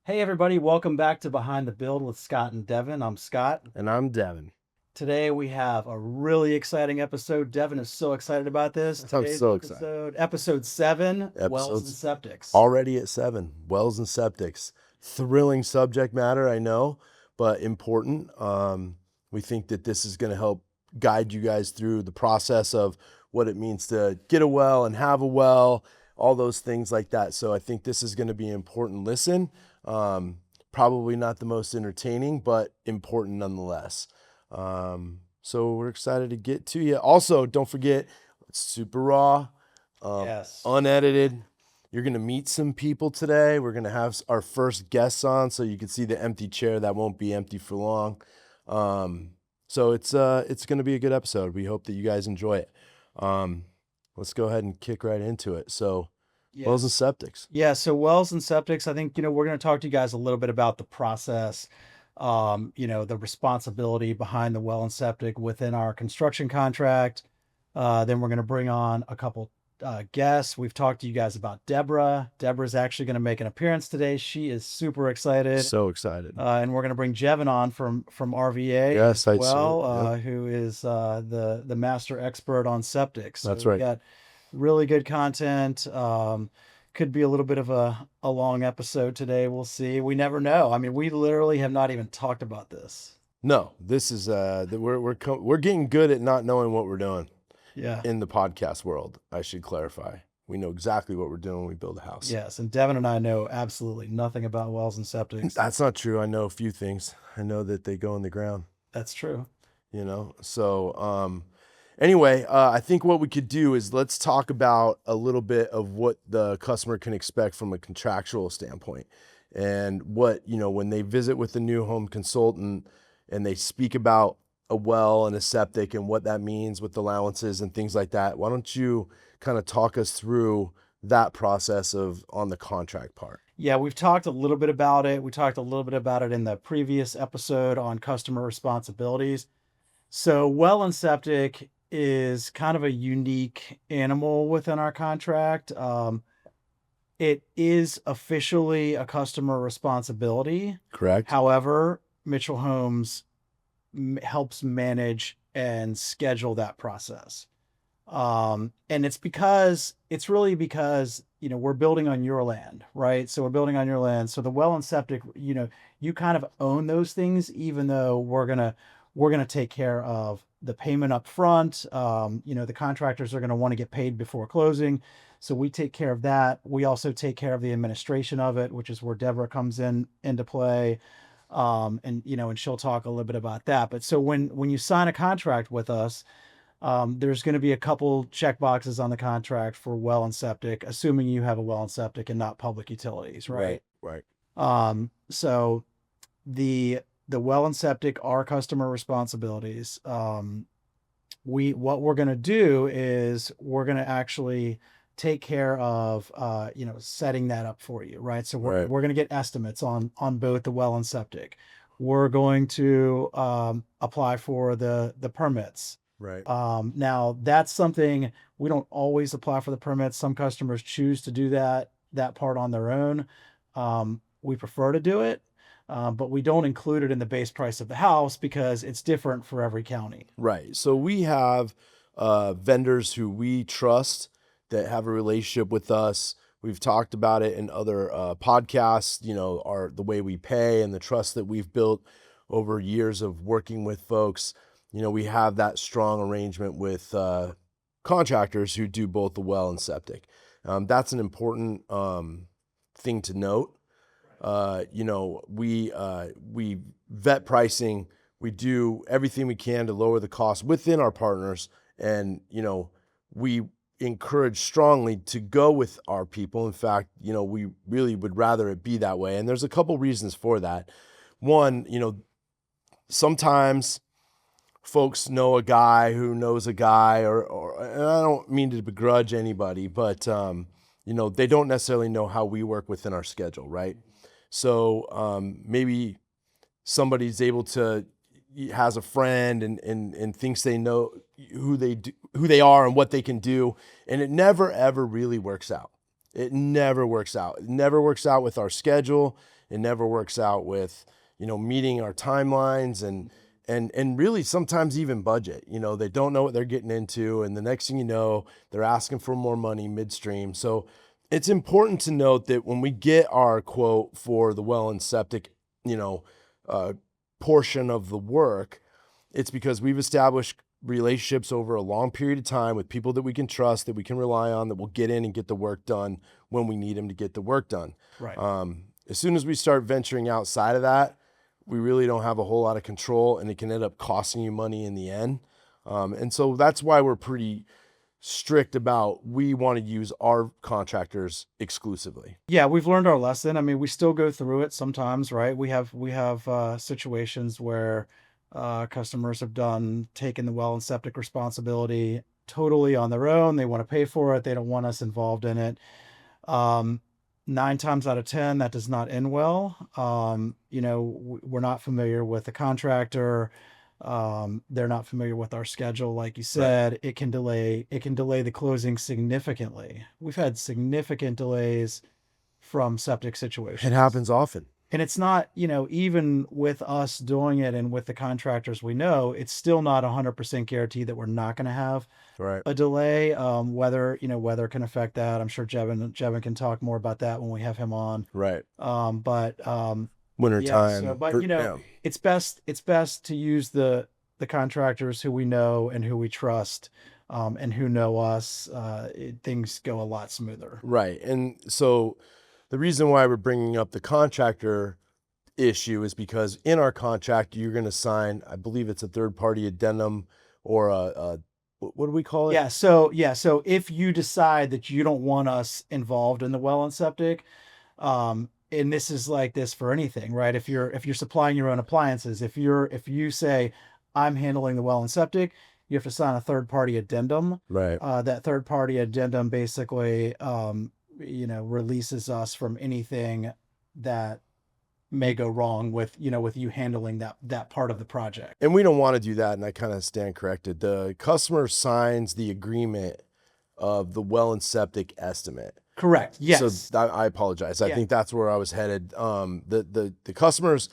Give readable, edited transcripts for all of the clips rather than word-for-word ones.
Hey everybody, welcome back to Behind the Build with Scott and Devin. I'm Scott. And I'm Deven. Today we have a really exciting episode. Devin is so excited about this. I'm Today's so excited. episode 7, wells and Episodes septics. already at 7. Wells and septics. Thrilling subject matter, I know, but important. We think that this is going to help guide you guys through the process of what it means to get a well and have a well, all those things like that. So I think this is going to be an important listen. Probably not the most entertaining, but important nonetheless. So we're excited to get to you. Also, don't forget, it's super raw, Yes. unedited. You're going to meet some people today. We're going to have our first guests on, so you can see the empty chair that won't be empty for long. So it's going to be a good episode. We hope that you guys enjoy it. Let's go ahead and kick right into it. So wells and septics. Yeah, so wells and septics, I think, we're going to talk to you guys a little bit about the process, the responsibility behind the well and septic within our construction contract. Then we're going to bring on a couple guests. We've talked to you guys about Deborah. Deborah's actually going to make an appearance today. She is super excited. So excited. And we're going to bring Jevon on from RVA Yeah, as Site well, Services, who is the master expert on septic. So That's we right. got really good content. Could be a little bit of a long episode today. We'll see. We never know. I mean, we literally have not even talked about this. No, this is we're getting good at not knowing what we're doing. Yeah. In the podcast world, I should clarify. We know exactly what we're doing when we build a house. Yes, and Devin and I know absolutely nothing about wells and septics. That's not true. I know a few things. I know that they go in the ground. That's true. So anyway, I think what we could do is let's talk about a little bit of what the customer can expect from a contractual standpoint, and what, when they visit with a new home consultant and they speak about a well and a septic and what that means with allowances and things like that. Why don't you kind of talk us through that process on the contract part? Yeah, we've talked a little bit about it. We talked a little bit about it in the previous episode on customer responsibilities. So well and septic is kind of a unique animal within our contract. It is officially a customer responsibility. Correct. However, Mitchell Homes helps manage and schedule that process. And it's really because, we're building on your land, right? So we're building on your land. So the well and septic, you kind of own those things, even though we're going to take care of the payment up front. The contractors are going to want to get paid before closing. So we take care of that. We also take care of the administration of it, which is where Deborah comes into play. And she'll talk a little bit about that. But so when you sign a contract with us, there's going to be a couple check boxes on the contract for well and septic, assuming you have a well and septic and not public utilities, right? Right. So the well and septic are customer responsibilities. What we're going to do is we're going to actually take care of setting that up for you, right? So we're going to get estimates on both the well and septic. We're going to apply for the permits. Right. Now that's something we don't always apply for the permits. Some customers choose to do that part on their own. We prefer to do it, but we don't include it in the base price of the house because it's different for every county. Right. So we have vendors who we trust that have a relationship with us. We've talked about it in other podcasts, the way we pay and the trust that we've built over years of working with folks. We have that strong arrangement with contractors who do both the well and septic. That's an important thing to note. We vet pricing. We do everything we can to lower the cost within our partners. And, we encourage strongly to go with our people. In fact, we really would rather it be that way. And there's a couple reasons for that. One, sometimes folks know a guy who knows a guy, or and I don't mean to begrudge anybody, but, they don't necessarily know how we work within our schedule, right? So maybe somebody's able to, has a friend and thinks they know who they are and what they can do. And it never, ever really works out. It never works out. It never works out with our schedule. It never works out with, meeting our timelines and really sometimes even budget. They don't know what they're getting into, and the next thing you know, they're asking for more money midstream. So it's important to note that when we get our quote for the well and septic, portion of the work, it's because we've established relationships over a long period of time with people that we can trust, that we can rely on, that will get in and get the work done when we need them to get the work done. Right. As soon as we start venturing outside of that, we really don't have a whole lot of control, and it can end up costing you money in the end. And so that's why we're pretty strict about, we want to use our contractors exclusively. Yeah, we've learned our lesson. I mean, we still go through it sometimes, right? We have situations where customers have taken the well and septic responsibility totally on their own. They want to pay for it. They don't want us involved in it. 9 times out of 10, that does not end well. We're not familiar with the contractor. They're not familiar with our schedule. Like you said, Right. it can delay the closing significantly. We've had significant delays from septic situations. It happens often. And it's not, even with us doing it and with the contractors we know, it's still not 100% guaranteed that we're not going to have Right. a delay. Weather can affect that. I'm sure Jevon can talk more about that when we have him on. Right. Winter time. Yeah, but it's best to use the contractors who we know and who we trust, and who know us. Things go a lot smoother. Right. And so the reason why we're bringing up the contractor issue is because in our contract, you're going to sign, I believe it's a third-party addendum, or what do we call it? Yeah. So if you decide that you don't want us involved in the well and septic, and this is like this for anything, right? If you're supplying your own appliances, if you say I'm handling the well and septic, you have to sign a third-party addendum. Right. That third-party addendum basically, releases us from anything that may go wrong with you handling that part of the project. And we don't want to do that, and I kind of stand corrected. The customer signs the agreement of the well and septic estimate. Correct. Yes. So I apologize. I Yeah. think that's where I was headed. The customers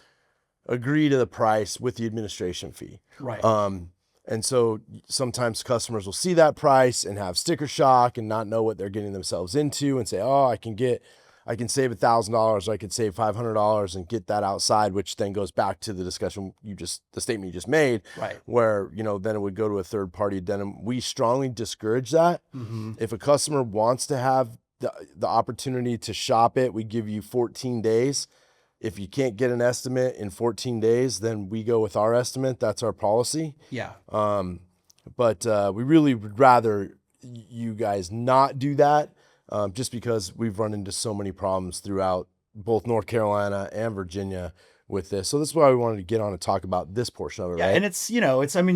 agree to the price with the administration fee. Right. And so sometimes customers will see that price and have sticker shock and not know what they're getting themselves into, and say, oh, I can save $1,000, or I could save $500 and get that outside, which then goes back to the discussion the statement you just made, Right. where, then it would go to a third party addendum. We strongly discourage that. Mm-hmm. If a customer wants to have the opportunity to shop it, we give you 14 days. If you can't get an estimate in 14 days, then we go with our estimate. That's our policy. Yeah. But we really would rather you guys not do that, just because we've run into so many problems throughout both North Carolina and Virginia with this. So this is why we wanted to get on and talk about this portion of it, Yeah, right? and it's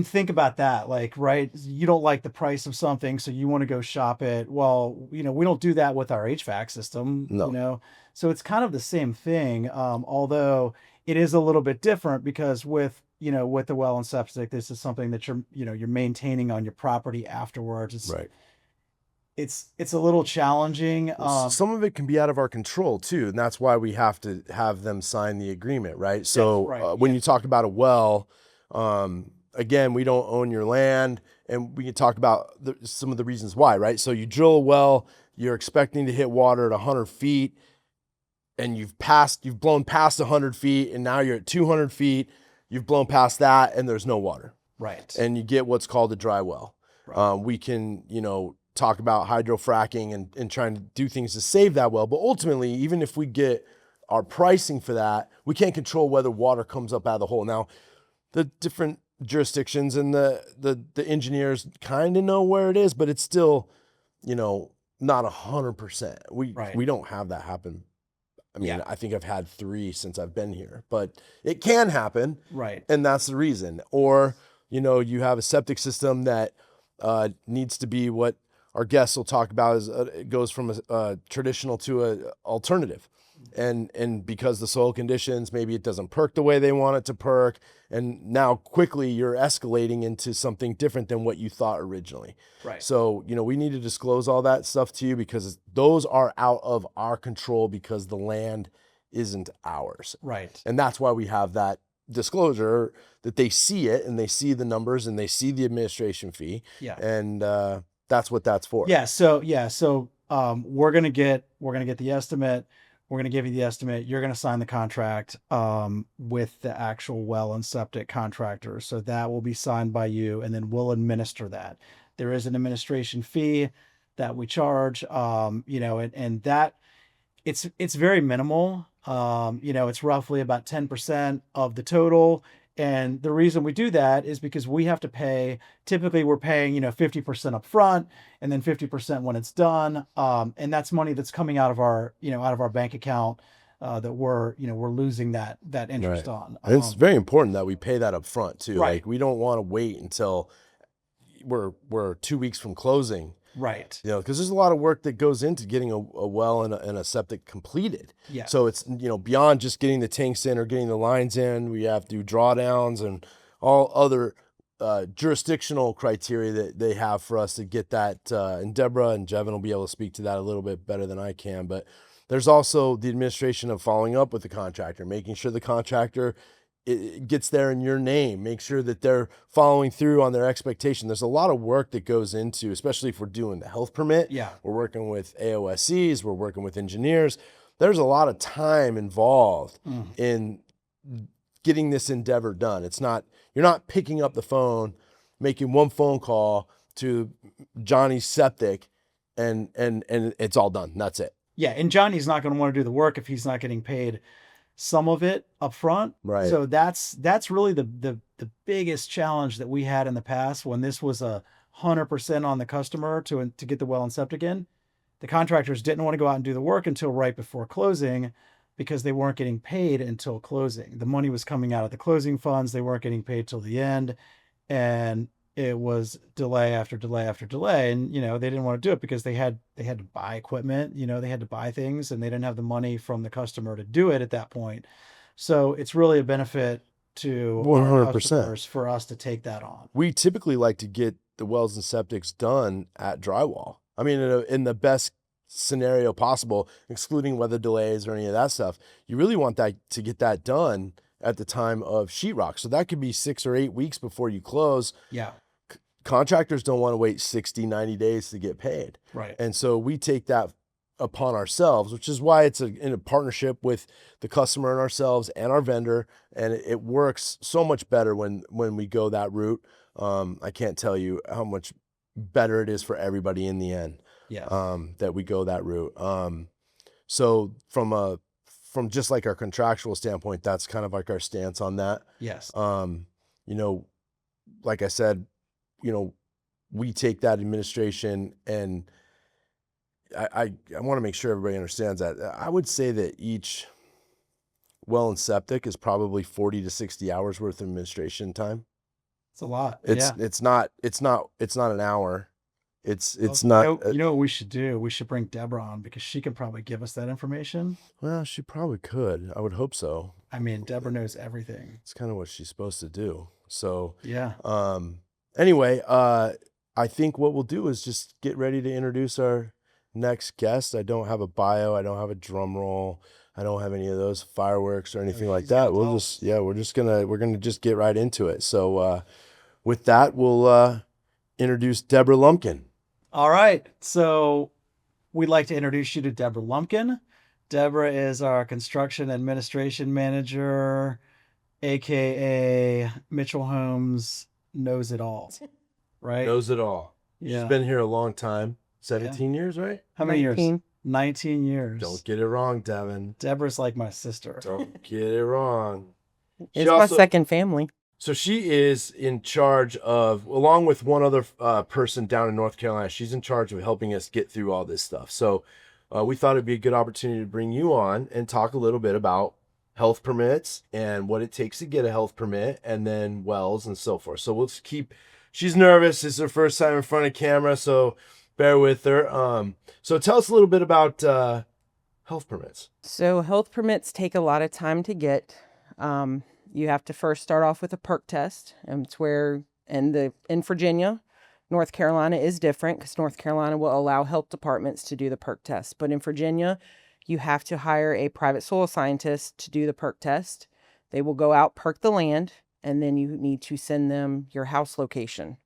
think about that. Like, right, you don't like the price of something, so you want to go shop it. Well, we don't do that with our HVAC system. No. So it's kind of the same thing. Although it is a little bit different, because with the well and septic, this is something that you're maintaining on your property afterwards. Right. It's a little challenging. Some of it can be out of our control too, and that's why we have to have them sign the agreement, right? So right, when you talk about a well, again, we don't own your land, and we can talk about some of the reasons why, right? So you drill a well, you're expecting to hit water at 100 feet, and you've blown past 100 feet, and now you're at 200 feet. You've blown past that, and there's no water. Right. And you get what's called a dry well. Right. We can, talk about hydrofracking and trying to do things to save that well. But ultimately, even if we get our pricing for that, we can't control whether water comes up out of the hole. Now, the different jurisdictions and the engineers kind of know where it is, but it's still, not 100%. We don't have that happen. I mean, I think I've had 3 since I've been here, but it can happen. Right. And that's the reason. Or, you have a septic system that needs to be what our guests will talk about is it goes from a traditional to a alternative. And because the soil conditions, maybe it doesn't perk the way they want it to perk. And now quickly you're escalating into something different than what you thought originally. Right. So, we need to disclose all that stuff to you, because those are out of our control, because the land isn't ours. Right. And that's why we have that disclosure, that they see it and they see the numbers and they see the administration fee. Yeah. And that's what that's for. So we're gonna get the estimate. We're gonna give you the estimate. You're gonna sign the contract with the actual well and septic contractor. So that will be signed by you, and then we'll administer that. There is an administration fee that we charge, and that it's very minimal. It's roughly about 10% of the total. And the reason we do that is because we have to pay, typically we're paying, 50% up front and then 50% when it's done. And that's money that's coming out of our bank account, that we're losing that interest on. And it's very important that we pay that up front too. Right. Like, we don't want to wait until we're 2 weeks from closing. Right. Because there's a lot of work that goes into getting a well and a septic completed. Yeah. So it's, beyond just getting the tanks in or getting the lines in, we have to do drawdowns and all other jurisdictional criteria that they have for us to get that. And Deborah and Jevon will be able to speak to that a little bit better than I can. But there's also the administration of following up with the contractor, making sure the contractor it gets there in your name, make sure that they're following through on their expectation. There's a lot of work that goes into, especially if we're doing the health permit. Yeah. We're working with AOSCs, we're working with engineers. There's a lot of time involved in getting this endeavor done. You're not picking up the phone, making one phone call to Johnny's Septic and it's all done. That's it. Yeah. And Johnny's not going to want to do the work if he's not getting paid some of it up front. Right. So that's really the biggest challenge that we had in the past, when this was 100% on the customer to get the well and septic in. The contractors didn't want to go out and do the work until right before closing, because they weren't getting paid until closing. The money was coming out of the closing funds. They weren't getting paid till the end. And it was delay after delay after delay. And, they didn't want to do it because they had to buy equipment, they had to buy things, and they didn't have the money from the customer to do it at that point. So it's really a benefit to 100% our customers for us to take that on. We typically like to get the wells and septics done at drywall. I mean, in the best scenario possible, excluding weather delays or any of that stuff, you really want that to get that done at the time of sheetrock. So that could be 6 or 8 weeks before you close. Yeah. Contractors don't want to wait 60, 90 days to get paid. Right. And so we take that upon ourselves, which is why it's in a partnership with the customer and ourselves and our vendor. And it works so much better when we go that route. I can't tell you how much better it is for everybody in the end. Yes. That we go that route. So from just like our contractual standpoint, that's kind of like our stance on that. Yes. Like I said, we take that administration, and I want to make sure everybody understands that. I would say that each well and septic is probably 40 to 60 hours worth of administration time. It's a lot. It's not an hour. It's Well, not. you know what we should do? We should bring Deborah on, because she can probably give us that information. Well, she probably could. I would hope so. I mean, Deborah knows everything. It's kind of what she's supposed to do. So Yeah. Anyway, I think what we'll do is just get ready to introduce our next guest. I don't have a bio. I don't have a drum roll. I don't have any of those fireworks or anything like that. We're gonna just get right into it. So with that, we'll introduce Deborah Lumpkin. All right. So we'd like to introduce you to Deborah Lumpkin. Deborah is our construction administration manager, AKA Mitchell Homes knows it all, right? Knows it all. Yeah. She's been here a long time. 17 years, right? How many 19. years? 19 years. Don't get it wrong, Deven. Deborah's like my sister. Don't get it wrong. It's my second family. So she is in charge of, along with one other person down in North Carolina, she's in charge of helping us get through all this stuff. So we thought it'd be a good opportunity to bring you on and talk a little bit about health permits and what it takes to get a health permit, and then wells and so forth. So we'll just she's nervous. It's her first time in front of camera, so bear with her. So tell us a little bit about health permits. So health permits take a lot of time to get. You have to first start off with a perk test, and it's where in Virginia, North Carolina is different, because North Carolina will allow health departments to do the perk test, but in Virginia, you have to hire a private soil scientist to do the perk test. They will go out, perk the land, and then you need to send them your house location.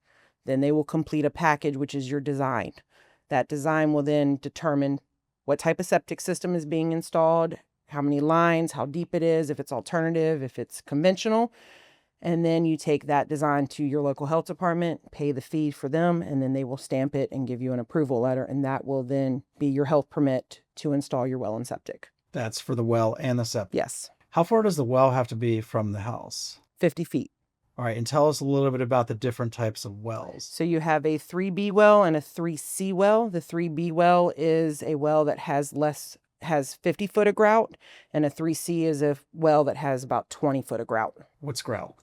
Then they will complete a package, which is your design. That design will then determine what type of septic system is being installed, how many lines, how deep it is, if it's alternative, if it's conventional. And then you take that design to your local health department, pay the fee for them, and then they will stamp it and give you an approval letter. And that will then be your health permit to install your well and septic. That's for the well and the septic. Yes. How far does the well have to be from the house? 50 feet. All right. And tell us a little bit about the different types of wells. So you have a 3B well and a 3C well. The 3B well is a well that has 50 foot of grout, and a 3C is a well that has about 20 foot of grout. What's grout?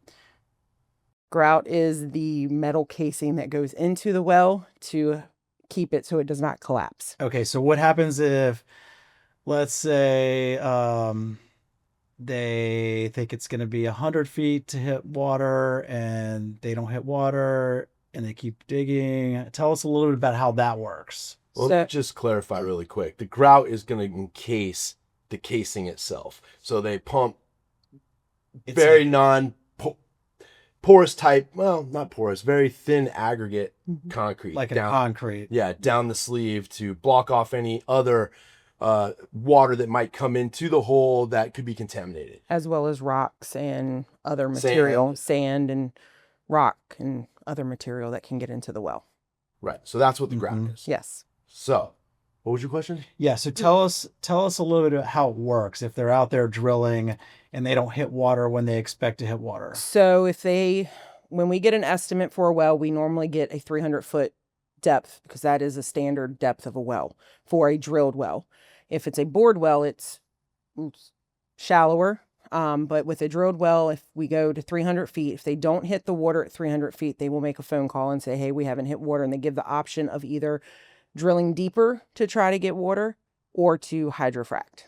Grout is the metal casing that goes into the well to keep it so it does not collapse. Okay. So what happens if, let's say, they think it's going to be 100 feet to hit water and they don't hit water and they keep digging? Tell us a little bit about how that works. Well, So- just clarify really quick. The grout is going to encase the casing itself. So they pump It's very like- non-porous type, well, not porous, very thin aggregate Mhm. concrete. like a down, concrete. yeah, down the sleeve to block off any other water that might come into the hole that could be contaminated. As well as rocks and other Sand. material, sand and rock and other material that can get into the well. Right. So that's what the grout Mhm. is. Yes. So, what was your question? Yeah. So tell us a little bit about how it works if they're out there drilling and they don't hit water when they expect to hit water. So when we get an estimate for a well, we normally get a 300 foot depth because that is a standard depth of a well for a drilled well. If it's a bored well, it's shallower. But with a drilled well, if we go to 300 feet, if they don't hit the water at 300 feet, they will make a phone call and say, hey, we haven't hit water. And they give the option of either drilling deeper to try to get water or to hydrofract.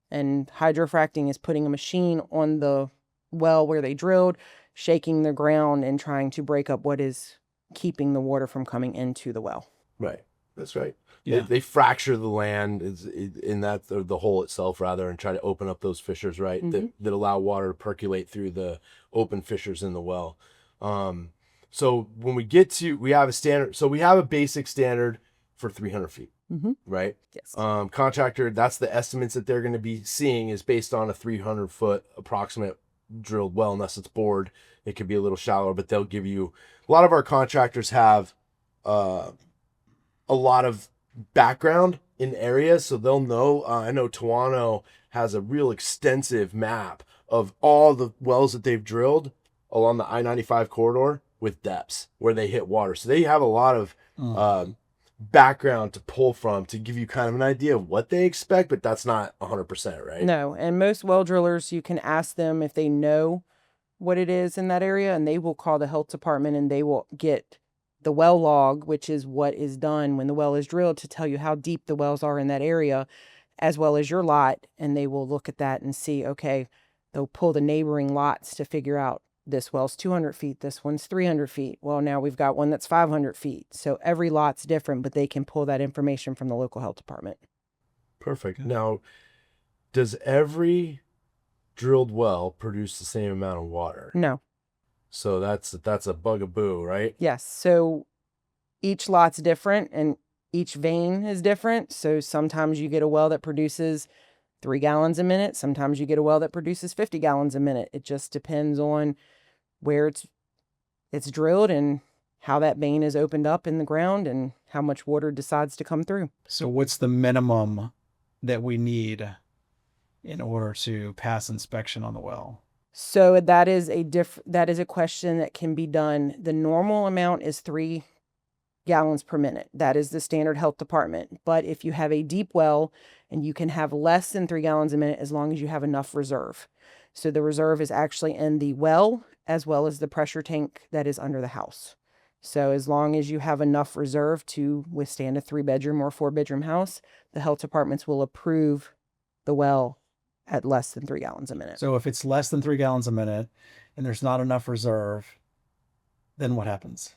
And hydrofracting is putting a machine on the well where they drilled, shaking the ground and trying to break up what is keeping the water from coming into the well. Right. That's right. Yeah. They fracture the land in that, or the hole itself rather, and try to open up those fissures, right? That allow water to percolate through the open fissures in the well. So when we have a standard, so we have a basic standard for 300 feet, right? Yes. Contractor, that's the estimates that they're going to be seeing is based on a 300 foot approximate drilled well, unless it's bored. It could be a little shallower, but they'll give you, a lot of our contractors have a lot of background in areas, so they'll know. I know Tawano has a real extensive map of all the wells that they've drilled along the I-95 corridor with depths where they hit water. So they have a lot of background to pull from to give you kind of an idea of what they expect, but that's not 100%, right? No. And most well drillers, you can ask them if they know what it is in that area, and they will call the health department and they will get the well log, which is what is done when the well is drilled, to tell you how deep the wells are in that area, as well as your lot. And they will look at that and see, okay, they'll pull the neighboring lots to figure out this well's 200 feet, this one's 300 feet. Well, now we've got one that's 500 feet. So every lot's different, but they can pull that information from the local health department. Perfect. Now, does every drilled well produce the same amount of water? No. So that's a bugaboo, right? Yes. So each lot's different and each vein is different. So sometimes you get a well that produces 3 gallons a minute. Sometimes you get a well that produces 50 gallons a minute. It just depends on where it's drilled and how that vein is opened up in the ground and how much water decides to come through. So what's the minimum that we need in order to pass inspection on the well? So that is a question that can be done. The normal amount is 3 gallons per minute. That is the standard health department. But if you have a deep well, and you can have less than 3 gallons a minute as long as you have enough reserve. So the reserve is actually in the well as well as the pressure tank that is under the house. So as long as you have enough reserve to withstand a 3-bedroom or 4-bedroom house, the health departments will approve the well at less than 3 gallons a minute. So if it's less than 3 gallons a minute and there's not enough reserve, then what happens?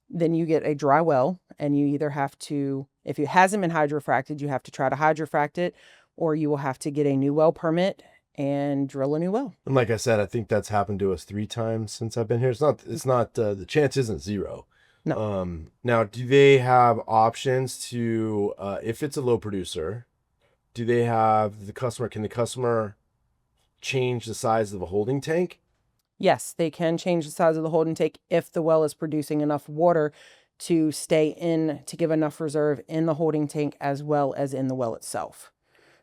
Then you get a dry well, and you either have to, if it hasn't been hydrofracted, you have to try to hydrofract it, or you will have to get a new well permit and drill a new well. And like I said, I think that's happened to us 3 times since I've been here. It's not the chance isn't zero. No. Now, do they have options to, if it's a low producer, do they have can the customer change the size of a holding tank? Yes, they can change the size of the holding tank if the well is producing enough water to to give enough reserve in the holding tank as well as in the well itself.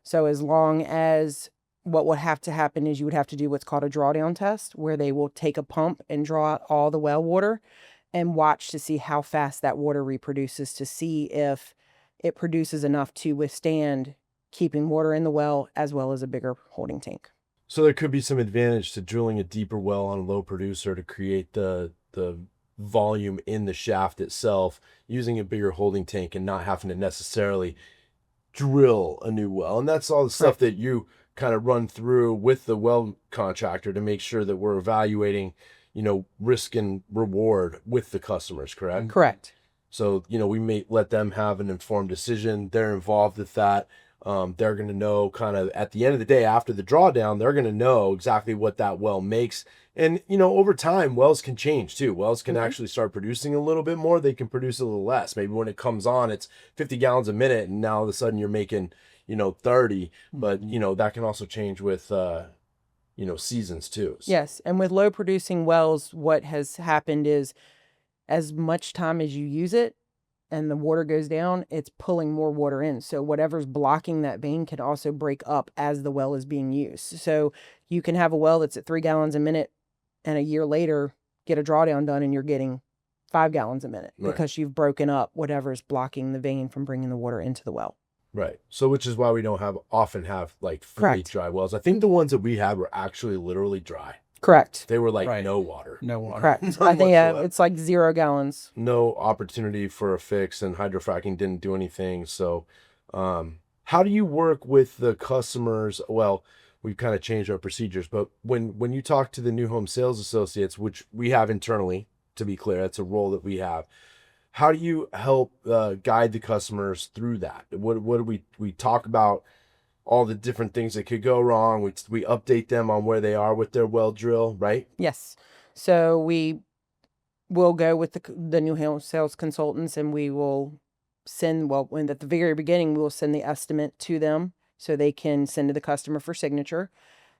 So as long as what would have to happen is you would have to do what's called a drawdown test, where they will take a pump and draw out all the well water and watch to see how fast that water reproduces, to see if it produces enough to withstand keeping water in the well as well as a bigger holding tank. So there could be some advantage to drilling a deeper well on a low producer to create the volume in the shaft itself, using a bigger holding tank and not having to necessarily drill a new well. And that's all the stuff that you kind of run through with the well contractor to make sure that we're evaluating, risk and reward with the customers, correct? Correct. So, we may let them have an informed decision. They're involved with that. They're going to know kind of at the end of the day, after the drawdown, they're going to know exactly what that well makes. And, over time, wells can change too. Wells can actually start producing a little bit more. They can produce a little less. Maybe when it comes on, it's 50 gallons a minute. And now all of a sudden you're making, 30. But, that can also change with, seasons too. Yes. And with low producing wells, what has happened is as much time as you use it and the water goes down, it's pulling more water in. So whatever's blocking that vein can also break up as the well is being used. So you can have a well that's at 3 gallons a minute and a year later get a drawdown done and you're getting 5 gallons a minute because you've broken up whatever's blocking the vein from bringing the water into the well. Right. So which is why we don't often have like fully dry wells. I think the ones that we had were actually literally dry. Correct. They were like no water. No water. Correct. I think it's like 0 gallons. No opportunity for a fix, and hydrofracking didn't do anything. So how do you work with the customers? Well, we've kind of changed our procedures, but when you talk to the new home sales associates, which we have internally, to be clear, that's a role that we have. How do you help guide the customers through that? What do we talk about? All the different things that could go wrong. We update them on where they are with their well drill, right? Yes. So we will go with the new home sales consultants, and we will send, when at the very beginning, we will send the estimate to them so they can send to the customer for signature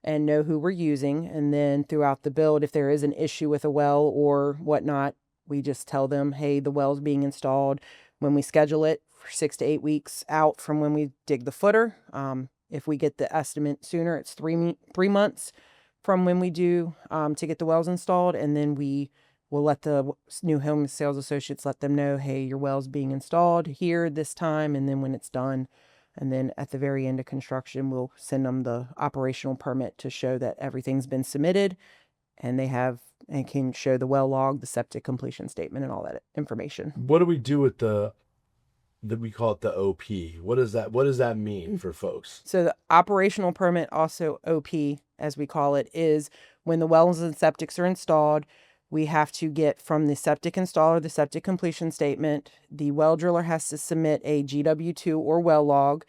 and know who we're using. And then throughout the build, if there is an issue with a well or whatnot, we just tell them, hey, the well's being installed. When we schedule it for 6 to 8 weeks out from when we dig the footer, if we get the estimate sooner, it's 3 months from when we do to get the wells installed. And then we will let the new home sales associates let them know, hey, your well's being installed here this time. And then when it's done, and then at the very end of construction, we'll send them the operational permit to show that everything's been submitted and and can show the well log, the septic completion statement, and all that information. What do we do with we call it the OP? What does that mean for folks? So the operational permit, also OP, as we call it, is when the wells and septics are installed, we have to get from the septic installer the septic completion statement. The well driller has to submit a GW2 or well log.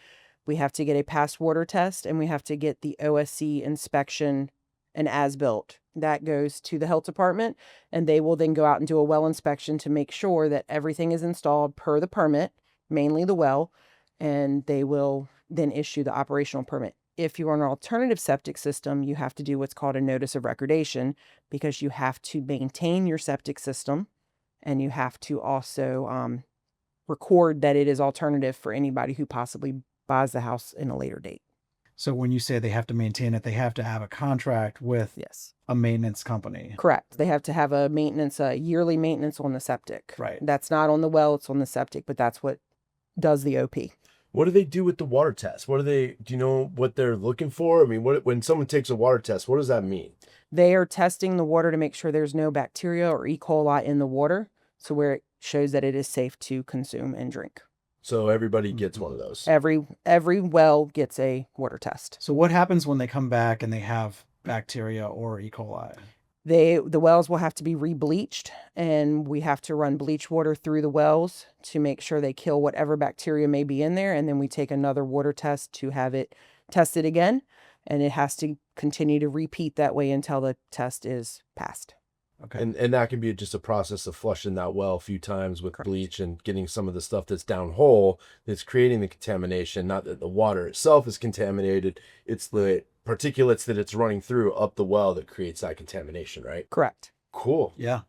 We have to get a past water test, and we have to get the OSC inspection and as-built. That goes to the health department, and they will then go out and do a well inspection to make sure that everything is installed per the permit, mainly the well, and they will then issue the operational permit. If you're on an alternative septic system, you have to do what's called a notice of recordation, because you have to maintain your septic system, and you have to also record that it is alternative for anybody who possibly buys the house in a later date. So when you say they have to maintain it, they have to have a contract with a maintenance company. Correct. They have to have a yearly maintenance on the septic. Right. That's not on the well, it's on the septic, but that's what does the OP. What do they do with the water test? Do you know what they're looking for? I mean, when someone takes a water test, what does that mean? They are testing the water to make sure there's no bacteria or E. coli in the water, so where it shows that it is safe to consume and drink. So everybody gets one of those. Every well gets a water test. So what happens when they come back and they have bacteria or E. coli? The wells will have to be re-bleached, and we have to run bleach water through the wells to make sure they kill whatever bacteria may be in there. And then we take another water test to have it tested again. And it has to continue to repeat that way until the test is passed. Okay. And that can be just a process of flushing that well a few times with Correct. bleach and getting some of the stuff that's down hole that's creating the contamination. Not that the water itself is contaminated, it's the particulates that it's running through up the well that creates that contamination, right? Correct. Cool. Yeah.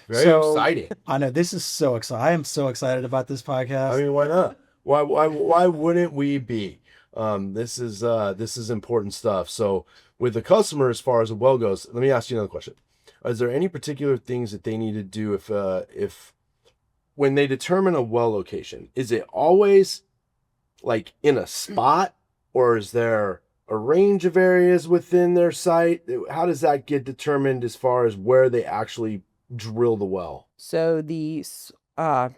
Very So- exciting. I know this is so exciting. I am so excited about this podcast. I mean, why not? Why wouldn't we be? This is important stuff. So with the customer, as far as a well goes, let me ask you another question. Is there any particular things that they need to do if when they determine a well location, is it always like in a spot, or is there a range of areas within their site? How does that get determined as far as where they actually drill the well? So the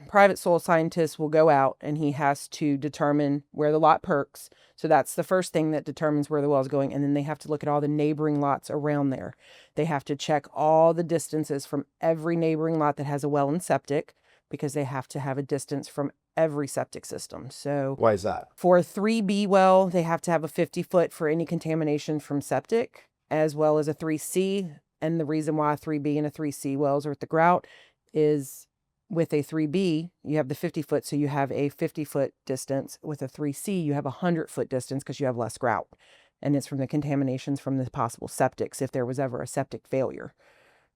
private soil scientist will go out and he has to determine where the lot perks. So that's the first thing that determines where the well is going. And then they have to look at all the neighboring lots around there. They have to check all the distances from every neighboring lot that has a well and septic, because they have to have a distance from every septic system. So Why is that? for a 3B well, they have to have a 50-foot for any contamination from septic, as well as a 3C. And the reason why a 3B and a 3C wells are at the grout is with a 3B, you have the 50-foot, so you have a 50-foot distance. With a 3C, you have a 100-foot distance because you have less grout. And it's from the contaminations from the possible septics if there was ever a septic failure.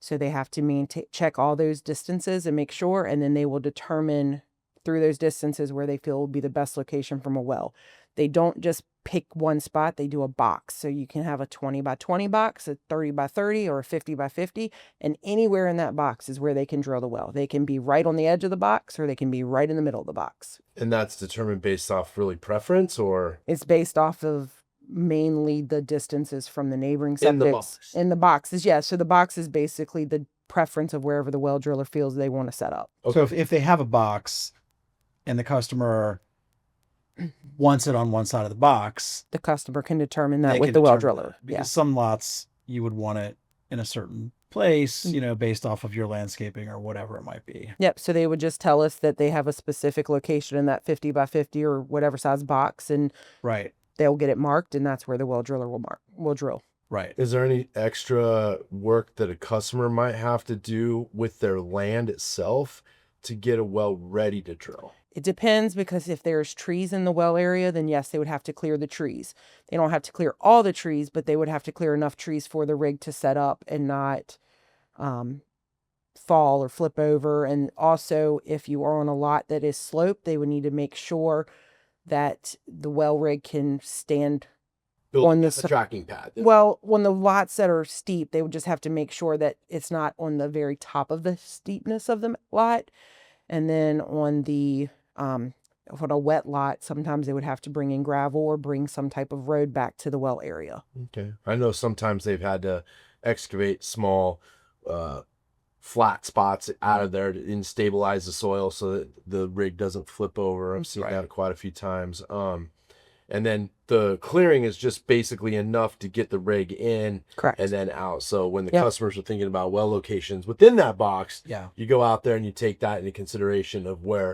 So they have to check all those distances and make sure, and then they will determine through those distances where they feel will be the best location from a well. They don't just pick one spot, they do a box. So you can have a 20 by 20 box, a 30 by 30, or a 50 by 50. And anywhere in that box is where they can drill the well. They can be right on the edge of the box, or they can be right in the middle of the box. And that's determined based off really preference, or It's based off of mainly the distances from the neighboring septics. In the box. In the boxes, yeah. So the box is basically the preference of wherever the well driller feels they want to set up. So if they have a box and the customer wants it on one side of the box, The customer can determine that they with can the well determine driller. that. Because Yeah. some lots you would want it in a certain place, based off of your landscaping or whatever it might be. Yep. So they would just tell us that they have a specific location in that 50 by 50 or whatever size box, and Right. they'll get it marked, and that's where the well driller will drill. Right. is there any extra work that a customer might have to do with their land itself to get a well ready to drill? It depends, because if there's trees in the well area, then yes, they would have to clear the trees. They don't have to clear all the trees, but they would have to clear enough trees for the rig to set up and not fall or flip over. And also, if you are on a lot that is sloped, they would need to make sure that the well rig can stand. Build On the a tracking pad. Well, when the lots that are steep, they would just have to make sure that it's not on the very top of the steepness of the lot. And then on the on a wet lot, sometimes they would have to bring in gravel or bring some type of road back to the well area. Okay. I know sometimes they've had to excavate small flat spots out of there and stabilize the soil so that the rig doesn't flip over. I've seen that quite a few times. And then the clearing is just basically enough to get the rig in Correct. and then out. So when the Yep. customers are thinking about well locations within that box, Yeah. you go out there and you take that into consideration of what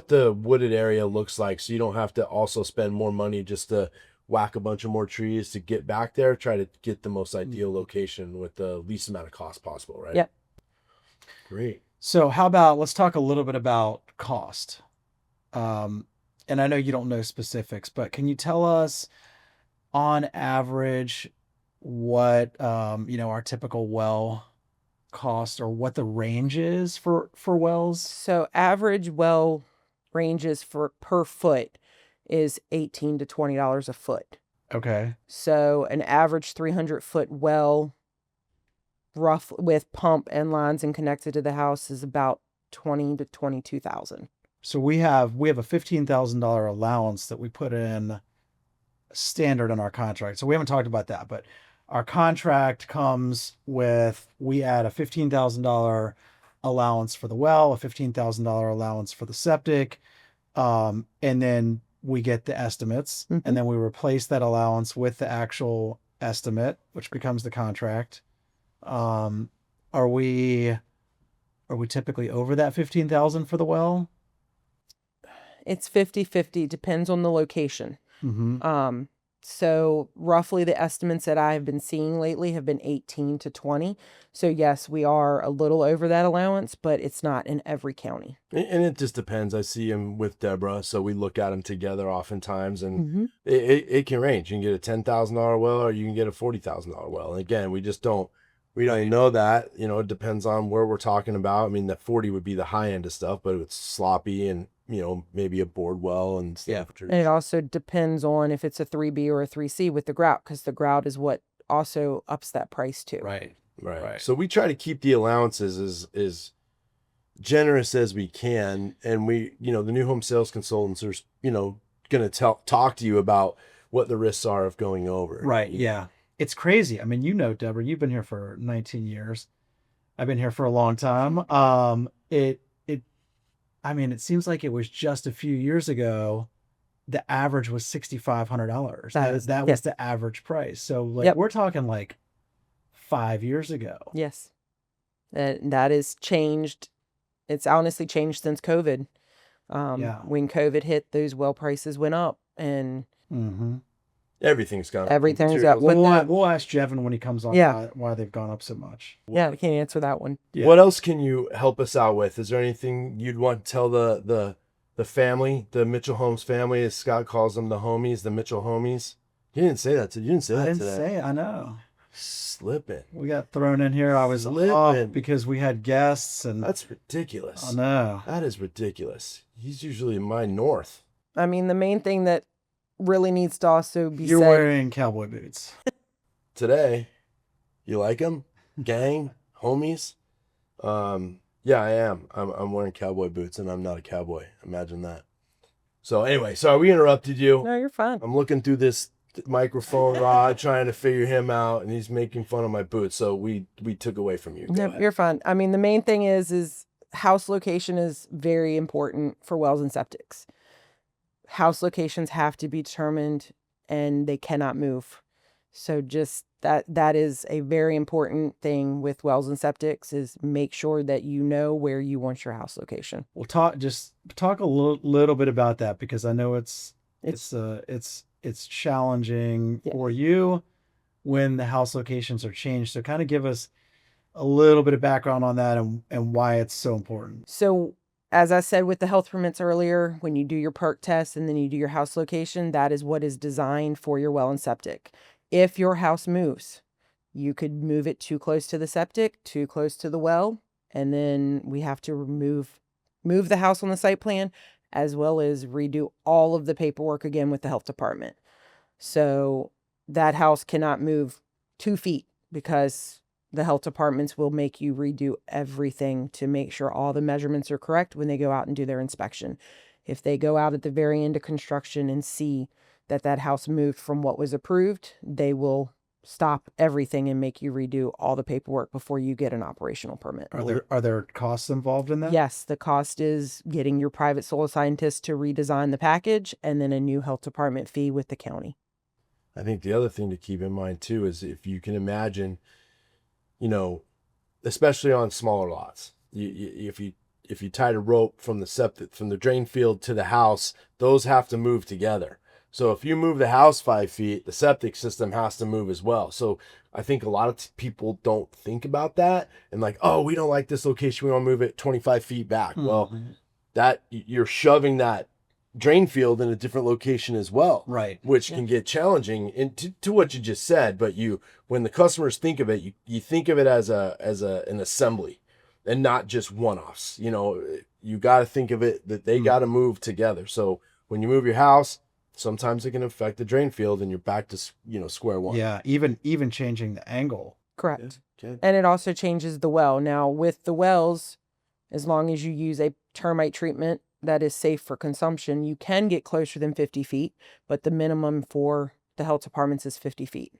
the wooded area looks like. So you don't have to also spend more money just to whack a bunch of more trees to get back there. Try to get the most ideal location with the least amount of cost possible, right? Yep. Great. So how about let's talk a little bit about cost. And I know you don't know specifics, but can you tell us on average what our typical well cost, or what the range is for wells? So average well ranges for per foot is $18 to $20 a foot. Okay. So an average 300-foot well, rough with pump and lines and connected to the house, is about $20,000 to $22,000. So we have a $15,000 allowance that we put in standard in our contract. So we haven't talked about that, but our contract comes with, we add a $15,000 allowance for the well, a $15,000 allowance for the septic, and then we get the estimates, Mhm. and then we replace that allowance with the actual estimate, which becomes the contract. Um, are we typically over that 15,000 for the well? It's 50-50, depends on the location. Mm-hmm. So roughly the estimates that I have been seeing lately have been 18 to 20. So yes, we are a little over that allowance, but it's not in every county. And it just depends. I see him with Deborah, so we look at them together oftentimes, and Mm-hmm. it can range. You can get a $10,000 well, or you can get a $40,000 well. And again, we don't know that. It depends on where we're talking about. I mean, the 40 would be the high end of stuff, but it's sloppy and maybe a bored well and stuff. And it also depends on if it's a 3B or a 3C with the grout, because the grout is what also ups that price too. Right. Right. So we try to keep the allowances as generous as we can, and we, the new home sales consultants are, going to talk to you about what the risks are of going over. Right. Yeah. It's crazy. I mean, Deborah, you've been here for 19 years. I've been here for a long time. It seems like it was just a few years ago. The average was $6,500. That was the average price. So we're talking like 5 years ago. Yes. That is changed. It's honestly changed since COVID. When COVID hit, those well prices went up, and everything's gone up. Everything's up. We'll ask Jevon when he comes on why they've gone up so much. Yeah, we can't answer that one. Yeah. What else can you help us out with? Is there anything you'd want to tell the family, the Mitchell Homes family, as Scott calls them, the homies, the Mitchell homies? You didn't say that. You didn't say that I didn't today. say it. I know. Slipping. We got thrown in here. I was slipping because we had guests, and that's ridiculous. I know. That is ridiculous. He's usually in my north. I mean, the main thing that really needs to also be You're said. wearing cowboy boots. Today. You like them? Gang? Homies? Yeah, I am. I'm wearing cowboy boots, and I'm not a cowboy. Imagine that. So anyway, sorry we interrupted you. No, you're fine. I'm looking through this microphone rod trying to figure him out, and he's making fun of my boots, so we took away from you. No, you're fine. I mean, the main thing is house location is very important for wells and septics. House locations have to be determined, and they cannot move. So just that is a very important thing with wells and septics, is make sure that you know where you want your house location. We'll talk a little bit about that, because I know it's challenging for you when the house locations are changed. So kind of give us a little bit of background on that and why it's so important. So as I said with the health permits earlier, when you do your perk test and then you do your house location, that is what is designed for your well and septic. If your house moves, you could move it too close to the septic, too close to the well, and then we have to move the house on the site plan, as well as redo all of the paperwork again with the health department. So that house cannot move 2 feet, because the health departments will make you redo everything to make sure all the measurements are correct when they go out and do their inspection. If they go out at the very end of construction and see that house moved from what was approved, they will stop everything and make you redo all the paperwork before you get an operational permit. Are there costs involved in that? Yes, the cost is getting your private soil scientist to redesign the package, and then a new health department fee with the county. I think the other thing to keep in mind too is, if you can imagine, especially on smaller lots, if you tied a rope from the drain field to the house, those have to move together. So if you move the house 5 feet, the septic system has to move as well. So I think a lot of people don't think about that, and like, oh, we don't like this location, we want to move it 25 feet back. Mm-hmm. Well, that you're shoving that drain field in a different location as well, right? Which can get challenging. And to what you just said, but when the customers think of it, you think of it as an assembly, and not just one-offs. You got to think of it that they got to move together. So when you move your house, sometimes it can affect the drain field, and you're back to square one. Yeah, even changing the angle. Correct. Yeah, okay. And it also changes the well. Now with the wells, as long as you use a termite treatment that is safe for consumption, you can get closer than 50 feet, but the minimum for the health departments is 50 feet.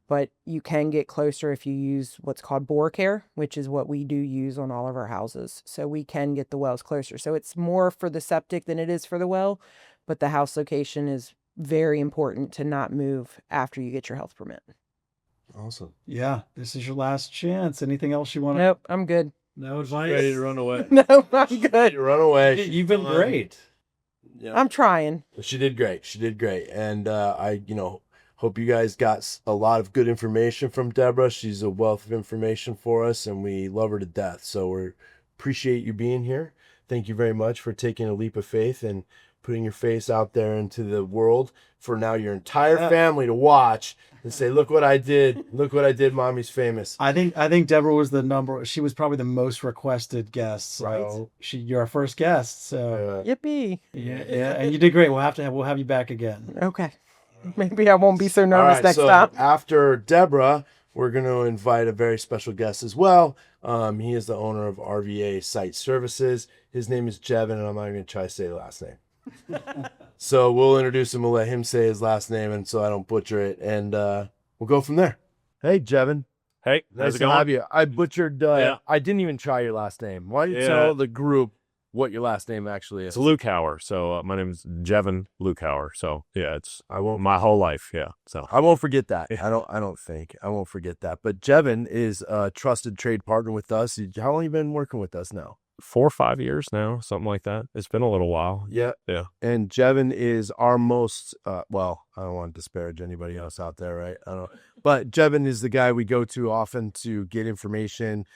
But you can get closer if you use what's called bore care, which is what we do use on all of our houses. So we can get the wells closer. So it's more for the septic than it is for the well, but the house location is very important to not move after you get your health permit. Awesome. Yeah, this is your last chance. Anything else you want to? Nope, I'm good. No advice. Ready to run away. No, I'm good. You run away. You've been great. Yeah. I'm trying. She did great. She did great. And I, hope you guys got a lot of good information from Deborah. She's a wealth of information for us, and we love her to death. So we appreciate you being here. Thank you very much for taking a leap of faith and putting your face out there into the world for now your entire family to watch and say, look what I did. Look what I did. Mommy's famous. I think Deborah was she was probably the most requested guest. So you're our first guest. So Yippee. yeah, and you did great. We'll have you back again. Okay. Maybe I won't be so nervous All right, next so time. after Deborah, we're going to invite a very special guest as well. He is the owner of RVA Site Services. His name is Jevon, and I'm not going to try to say the last name. So we'll introduce him. We'll let him say his last name, and so I don't butcher it, and we'll go from there. Hey, Jevon. Hey, Nice how's it to going? have you. I butchered. Yeah. I didn't even try your last name. Why don't you Yeah. tell the group what your last name actually is? It's Lukauer. So my name is Jevon Lukauer. So yeah, it's I won't. my whole life. Yeah. So I won't forget that. Yeah. I don't think I won't forget that. But Jevon is a trusted trade partner with us. How long have you been working with us now? 4 or 5 years now, something like that. It's been a little while. Yeah. Yeah. And Jevon is our most, well, I don't want to disparage anybody else out there, right? I don't, but Jevon is the guy we go to often to get information.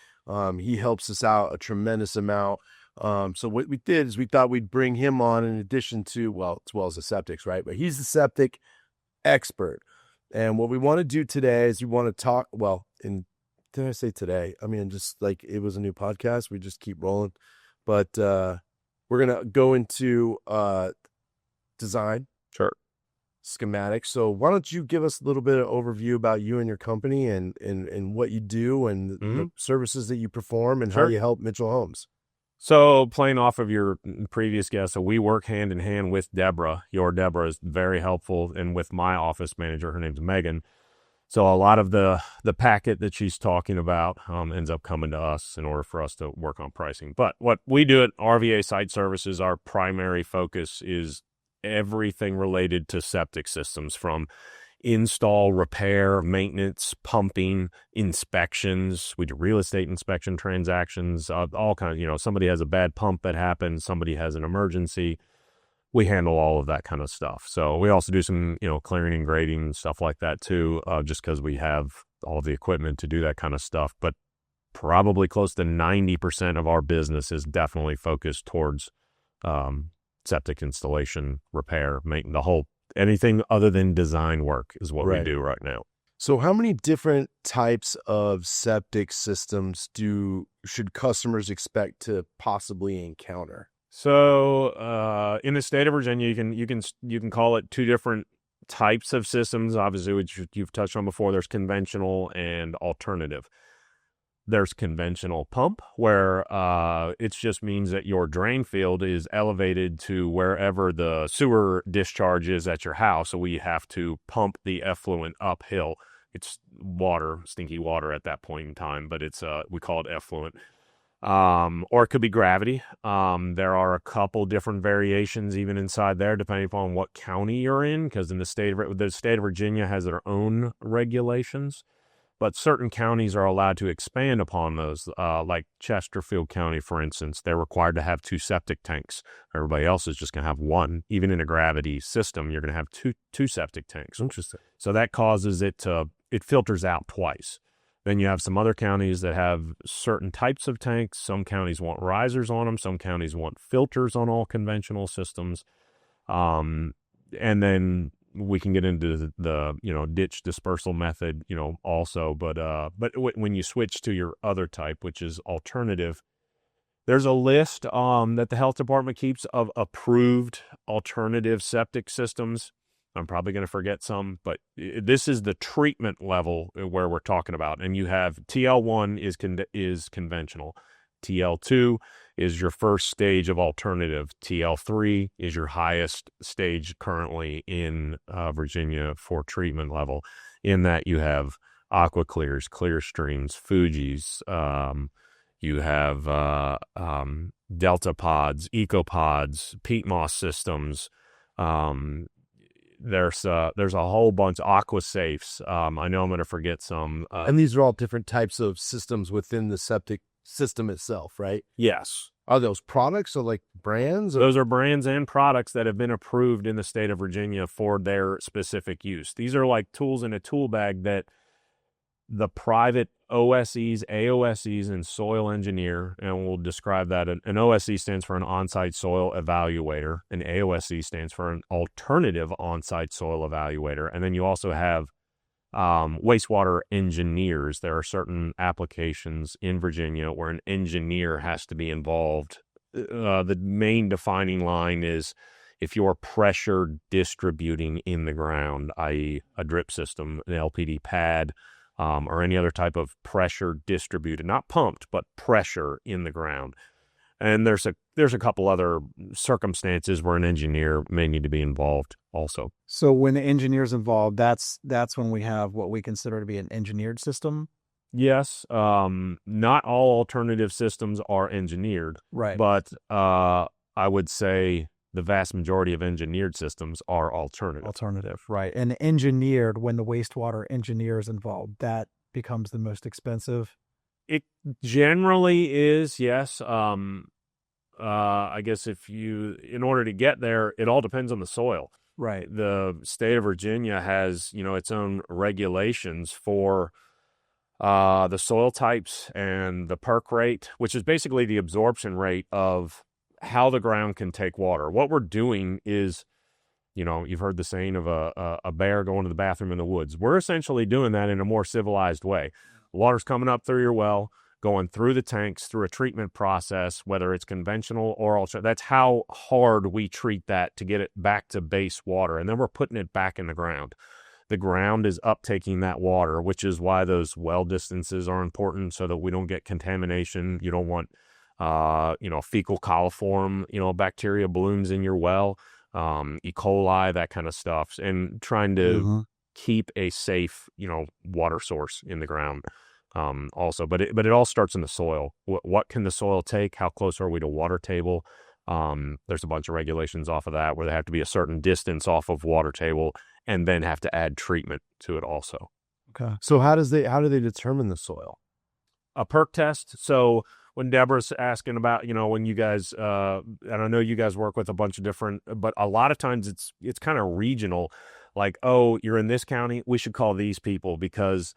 He helps us out a tremendous amount. So what we did is we thought we'd bring him on in addition to, well, as well as the septics, right? But he's the septic expert. And what we want to do today is we want to talk, did I say today? I mean, just like it was a new podcast. We just keep rolling. But we're going to go into design. Sure. Schematics. So why don't you give us a little bit of overview about you and your company and what you do and the services that you perform and how Sure. you help Mitchell Homes. So playing off of your previous guest, so we work hand in hand with Deborah. Your Deborah is very helpful, and with my office manager, her name's Megan. So a lot of the packet that she's talking about ends up coming to us in order for us to work on pricing. But what we do at RVA Site Services, our primary focus is everything related to septic systems, from install, repair, maintenance, pumping, inspections. We do real estate inspection transactions, all kinds. Somebody has a bad pump that happens, somebody has an emergency. We handle all of that kind of stuff. So we also do some, clearing and grading, stuff like that too, just because we have all the equipment to do that kind of stuff. But probably close to 90% of our business is definitely focused towards septic installation, repair, maintenance, anything other than design work is what we do right now. So how many different types of septic systems should customers expect to possibly encounter? So in the state of Virginia, you can call it 2 different types of systems, obviously, which you've touched on before. There's conventional and alternative. There's conventional pump, where it just means that your drain field is elevated to wherever the sewer discharge is at your house. So we have to pump the effluent uphill. It's water, stinky water at that point in time, but it's we call it effluent. Or it could be gravity. There are a couple different variations even inside there, depending upon what county you're in, because in the state of Virginia has their own regulations. But certain counties are allowed to expand upon those, like Chesterfield County, for instance. They're required to have 2 septic tanks. Everybody else is just going to have 1. Even in a gravity system, you're going to have two septic tanks. Interesting. So that causes it filters out twice. Then you have some other counties that have certain types of tanks. Some counties want risers on them. Some counties want filters on all conventional systems. And then we can get into the ditch dispersal method, also. But when you switch to your other type, which is alternative, there's a list that the health department keeps of approved alternative septic systems. I'm probably going to forget some, but this is the treatment level where we're talking about. And you have TL1 is conventional. TL2 is your first stage of alternative. TL3 is your highest stage currently in Virginia for treatment level. In that you have Aqua Clears, Clear Streams, Fuji's. You have Delta Pods, Eco Pods, peat moss systems. there's a whole bunch of aqua safes. I know I'm going to forget some. And these are all different types of systems within the septic system itself, right? Yes. Are those products or like brands? Or? Those are brands and products that have been approved in the state of Virginia for their specific use. These are like tools in a tool bag that the private OSEs, AOSEs, and soil engineer, and we'll describe that. An OSE stands for an on-site soil evaluator. An AOSE stands for an alternative on-site soil evaluator. And then you also have wastewater engineers. There are certain applications in Virginia where an engineer has to be involved. The main defining line is if you're pressure distributing in the ground, i.e. a drip system, an LPD pad, or any other type of pressure distributed, not pumped, but pressure in the ground. And there's a couple other circumstances where an engineer may need to be involved also. So when the engineer's involved, that's when we have what we consider to be an engineered system. Yes, not all alternative systems are engineered, Right. but I would say the vast majority of engineered systems are alternative. Right. And engineered, when the wastewater engineer is involved, that becomes the most expensive. It generally is, yes. I guess in order to get there, it all depends on the soil. Right. The state of Virginia has, its own regulations for the soil types and the perk rate, which is basically the absorption rate of how the ground can take water. What we're doing is, you've heard the saying of a bear going to the bathroom in the woods. We're essentially doing that in a more civilized way. Water's coming up through your well, going through the tanks, through a treatment process, whether it's conventional or alternative. That's how hard we treat that to get it back to base water. And then we're putting it back in the ground. The ground is uptaking that water, which is why those well distances are important so that we don't get contamination. You don't want, fecal coliform, bacteria blooms in your well, E. coli, that kind of stuff, and trying to keep a safe, water source in the ground. Also, but it all starts in the soil. What can the soil take? How close are we to water table? There's a bunch of regulations off of that where they have to be a certain distance off of water table and then have to add treatment to it also. Okay. So how do they determine the soil? A perk test. So when Deborah's asking about, when you guys, and I know you guys work with a bunch of different, but a lot of times it's kind of regional. Like, oh, you're in this county, we should call these people because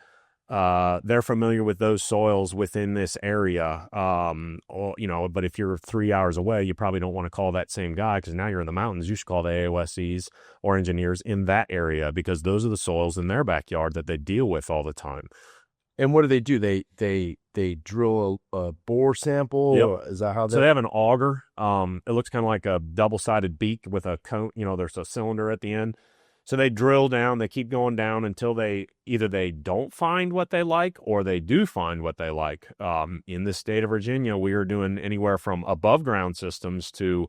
they're familiar with those soils within this area. But if you're 3 hours away, you probably don't want to call that same guy because now you're in the mountains. You should call the AOSEs or engineers in that area because those are the soils in their backyard that they deal with all the time. And what do? They drill a bore sample? Yep. Or is that how So they have an auger. It looks kind of like a double-sided beak with a cone. There's a cylinder at the end. So they drill down, they keep going down until they don't find what they like or they do find what they like. In the state of Virginia, we are doing anywhere from above ground systems to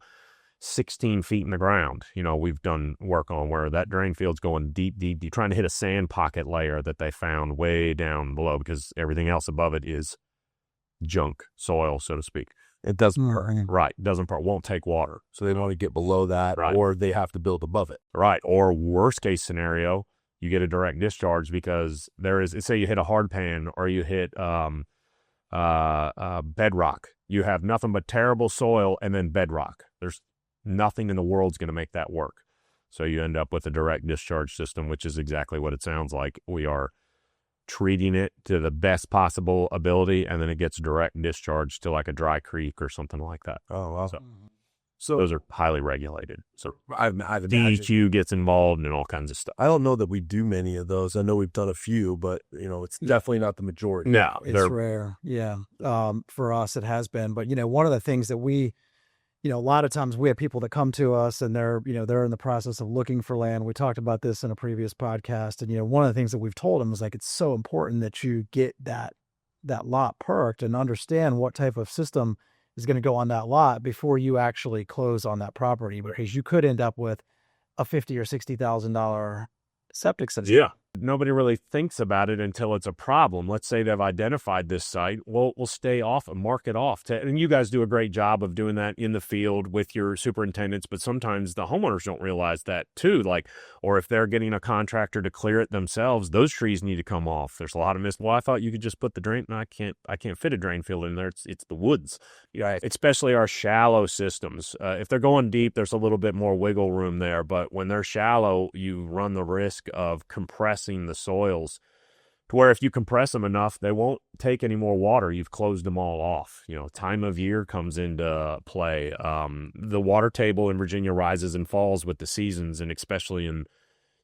16 feet in the ground. We've done work on where that drain field's going deep, trying to hit a sand pocket layer that they found way down below because everything else above it is junk soil, so to speak. It doesn't perk. Right. Doesn't perk, won't take water. So they don't want to get below that, Right. or they have to build above it. Right. Or worst case scenario, you get a direct discharge because say you hit a hard pan or you hit bedrock. You have nothing but terrible soil and then bedrock. There's nothing in the world's going to make that work. So you end up with a direct discharge system, which is exactly what it sounds like. We are treating it to the best possible ability, and then it gets direct discharge to like a dry creek or something like that. Oh, wow. So those are highly regulated. So I've imagined. DEQ gets involved and all kinds of stuff. I don't know that we do many of those. I know we've done a few, but it's definitely not the majority. No, It's rare. Yeah. For us, it has been. But, one of the things that we, a lot of times we have people that come to us and they're in the process of looking for land. We talked about this in a previous podcast. And, one of the things that we've told them is like, it's so important that you get that lot perked and understand what type of system is going to go on that lot before you actually close on that property, because you could end up with a $50,000 or $60,000 septic system. Yeah. nobody really thinks about it until it's a problem. Let's say they've identified this site. Well, we'll stay off and mark it off. And you guys do a great job of doing that in the field with your superintendents, but sometimes the homeowners don't realize that too. Like, or if they're getting a contractor to clear it themselves, those trees need to come off. There's a lot of well, I thought you could just put the drain. No, I can't fit a drain field in there. It's the woods. Right. Especially our shallow systems. If they're going deep, there's a little bit more wiggle room there. But when they're shallow, you run the risk of compressing the soils to where if you compress them enough, they won't take any more water. You've closed them all off. Time of year comes into play. The water table in Virginia rises and falls with the seasons, and especially in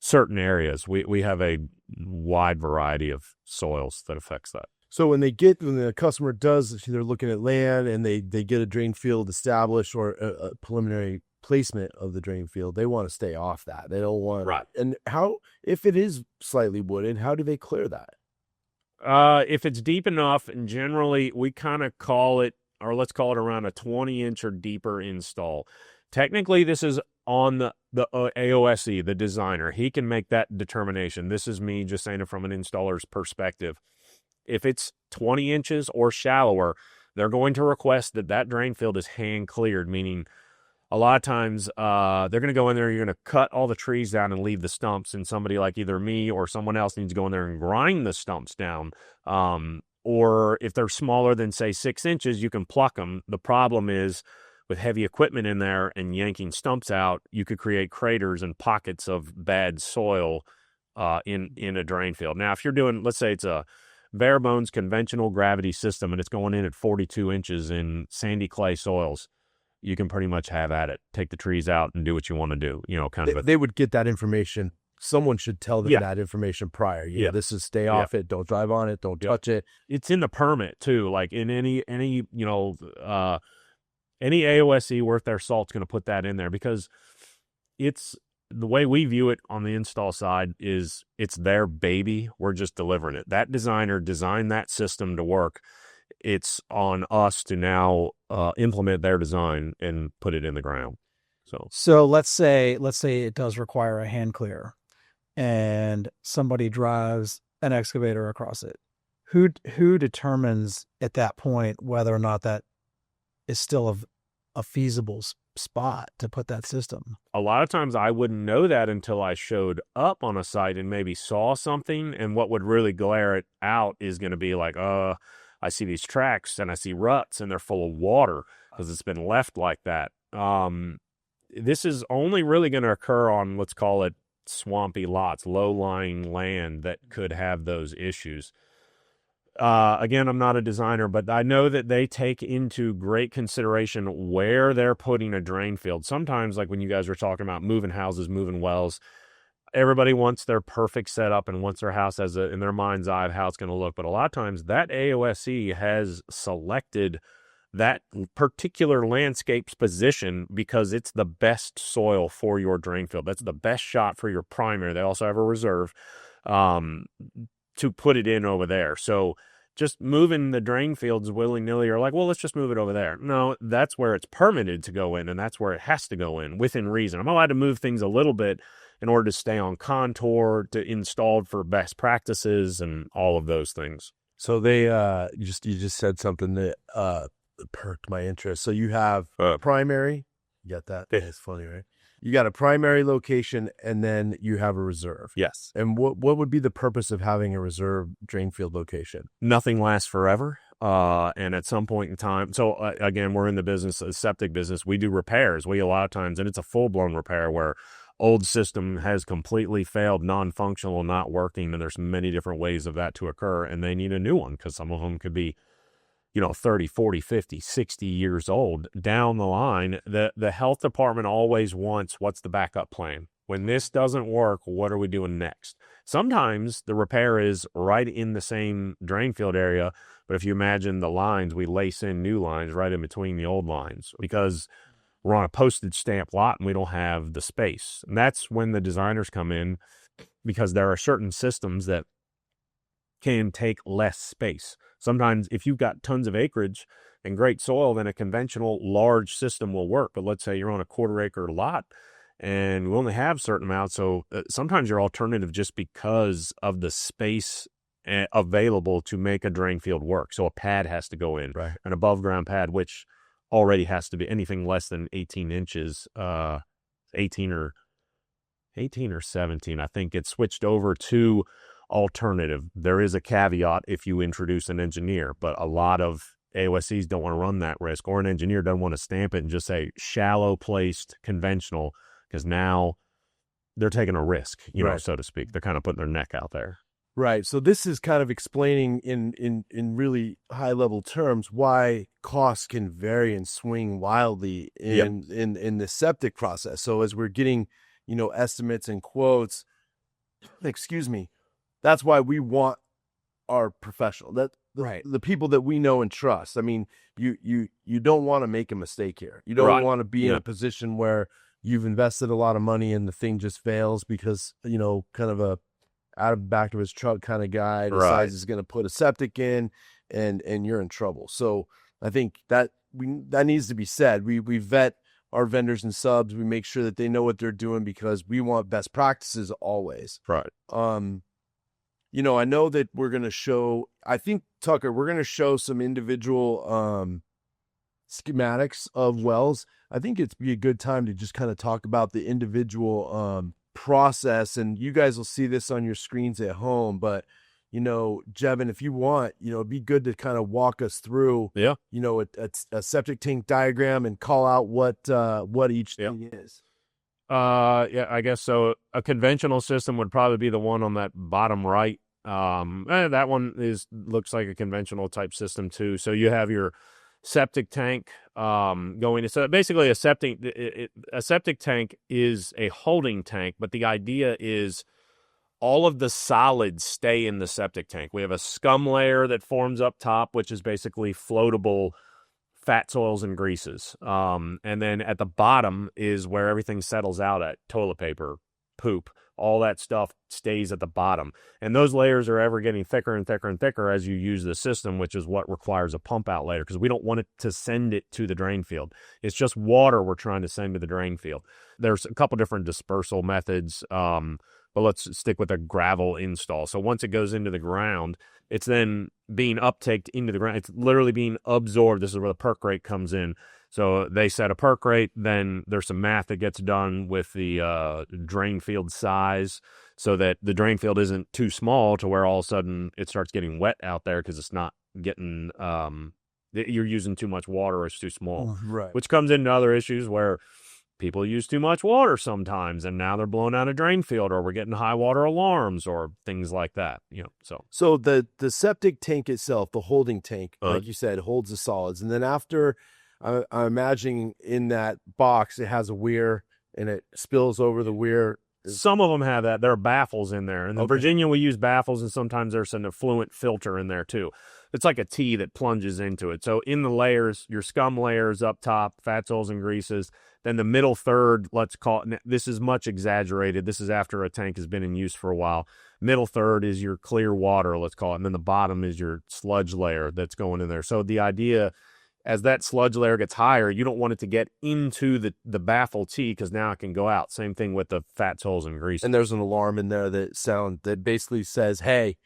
certain areas. We have a wide variety of soils that affects that. So when the customer does, they're looking at land and they get a drain field established or a preliminary placement of the drain field, they want to stay off that. They don't want. Right. And how, if it is slightly wooded, how do they clear that? If it's deep enough, and generally we kind of call it, or let's call it around a 20-inch or deeper install. Technically, this is on the AOSE, the designer. He can make that determination. This is me just saying it from an installer's perspective. If it's 20 inches or shallower, they're going to request that drain field is hand cleared, meaning a lot of times they're going to go in there, you're going to cut all the trees down and leave the stumps, and somebody like either me or someone else needs to go in there and grind the stumps down. Or if they're smaller than, say, 6 inches, you can pluck them. The problem is with heavy equipment in there and yanking stumps out, you could create craters and pockets of bad soil in a drain field. Now, if you're doing, let's say it's a bare bones conventional gravity system and it's going in at 42 inches in sandy clay soils, you can pretty much have at it. Take the trees out and do what you want to do. They would get that information. Someone should tell them Yeah. that information prior. Yeah. This is stay off it. Don't drive on it. Don't touch it. It's in the permit too. Like in any AOSE worth their salt's going to put that in there, because it's the way we view it on the install side is it's their baby. We're just delivering it. That designer designed that system to work. It's on us to now implement their design and put it in the ground. So let's say it does require a hand clear, and somebody drives an excavator across it. Who determines at that point whether or not that is still a feasible spot to put that system? A lot of times I wouldn't know that until I showed up on a site and maybe saw something, and what would really glare it out is going to be like, I see these tracks and I see ruts and they're full of water because it's been left like that. This is only really going to occur on, let's call it, swampy lots, low-lying land that could have those issues. Again, I'm not a designer, but I know that they take into great consideration where they're putting a drain field. Sometimes, like when you guys were talking about moving houses, moving wells, everybody wants their perfect setup and wants their house as in their mind's eye of how it's going to look. But a lot of times that AOSE has selected that particular landscape's position because it's the best soil for your drain field. That's the best shot for your primary. They also have a reserve to put it in over there. So just moving the drain fields willy-nilly, you're like, well, let's just move it over there. No, that's where it's permitted to go in, and that's where it has to go in within reason. I'm allowed to move things a little bit in order to stay on contour, to installed for best practices and all of those things. So they you just said something that perked my interest. So you have primary, you got that? It's funny, right? You got a primary location and then you have a reserve. Yes. And what would be the purpose of having a reserve drain field location? Nothing lasts forever. And at some point in time, so again, we're in the business, the septic business. We do repairs. We a lot of times, and it's a full-blown repair where old system has completely failed, non-functional, not working, and there's many different ways of that to occur, and they need a new one because some of them could be 30, 40, 50, 60 years old. Down the line, the health department always wants, what's the backup plan? When this doesn't work, what are we doing next? Sometimes the repair is right in the same drain field area, but if you imagine the lines, we lace in new lines right in between the old lines because we're on a postage stamp lot and we don't have the space. And that's when the designers come in, because there are certain systems that can take less space. Sometimes if you've got tons of acreage and great soil, then a conventional large system will work. But let's say you're on a 1/4 acre lot and we only have certain amounts. So sometimes your alternative, just because of the space available to make a drain field work. So a pad has to go in, Right. an above ground pad, which already has to be anything less than 18 inches, 18 or 17. I think it's switched over to alternative. There is a caveat if you introduce an engineer, but a lot of AOSCs don't want to run that risk, or an engineer doesn't want to stamp it and just say shallow placed conventional, because now they're taking a risk, you know, Right. so to speak. They're kind of putting their neck out there. Right. So this is kind of explaining in really high level terms why costs can vary and swing wildly in the septic process. So as we're getting, you know, estimates and quotes, excuse me, that's why we want our professional, the people that we know and trust. I mean, you don't want to make a mistake here. You don't Right. want to be in a position where you've invested a lot of money and the thing just fails because, you know, kind of a out of the back of his truck kind of guy decides he's going to put a septic in, and you're in trouble. So I think that needs to be said. We vet our vendors and subs. We make sure that they know what they're doing because we want best practices always. Right. You know, I know that we're going to show, I think, Tucker, we're going to show some individual schematics of wells. I think it'd be a good time to just kind of talk about the individual process, and you guys will see this on your screens at home, but you know, Jevon, if you want, you know, it'd be good to kind of walk us through, you know, a septic tank diagram and call out what each thing is. I guess so. A conventional system would probably be the one on that bottom right. That one looks like a conventional type system too. So you have your septic tank going. So basically, a septic tank is a holding tank, but the idea is all of the solids stay in the septic tank. We have a scum layer that forms up top, which is basically floatable fats, oils, and greases. And then at the bottom is where everything settles out at: toilet paper, poop, all that stuff stays at the bottom. And those layers are ever getting thicker and thicker and thicker as you use the system, which is what requires a pump out later, because we don't want it to send it to the drain field. It's just water we're trying to send to the drain field. There's a couple different dispersal methods, but let's stick with a gravel install. So once it goes into the ground, it's then being uptaked into the ground. It's literally being absorbed. This is where the perk rate comes in. So they set a perk rate, then there's some math that gets done with the drain field size so that the drain field isn't too small to where all of a sudden it starts getting wet out there because it's not getting, you're using too much water or it's too small. Right. Which comes into other issues where people use too much water sometimes, and now they're blowing out a drain field, or we're getting high water alarms or things like that. You know, so the septic tank itself, the holding tank, like you said, holds the solids, and then after, I'm imagining in that box it has a weir and it spills over the weir. Some of them have that. There are baffles in there. And in Virginia, we use baffles, and sometimes there's an effluent filter in there too. It's like a T that plunges into it. So in the layers, your scum layers up top, fats, oils, and greases. Then the middle third, let's call it, this is much exaggerated. This is after a tank has been in use for a while. Middle third is your clear water, let's call it. And then the bottom is your sludge layer that's going in there. So the idea, as that sludge layer gets higher, you don't want it to get into the baffle T, because now it can go out. Same thing with the fats, oils, and grease. And there's an alarm in there that basically says, hey,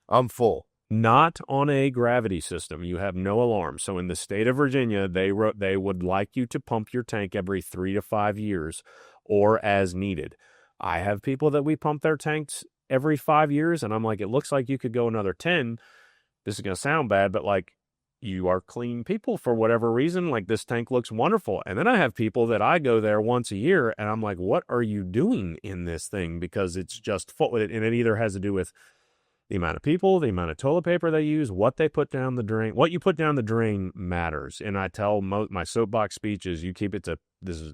I'm full. Not on a gravity system. You have no alarm. So in the state of Virginia, they would like you to pump your tank every 3 to 5 years or as needed. I have people that we pump their tanks every 5 years, and I'm like, it looks like you could go another 10. This is going to sound bad, but like, you are clean people for whatever reason. Like, this tank looks wonderful. And then I have people that I go there once a year, and I'm like, what are you doing in this thing? Because it's just full. And it either has to do with the amount of people, the amount of toilet paper they use, what they put down the drain. What you put down the drain matters. And I tell my soapbox speeches, you keep it to, this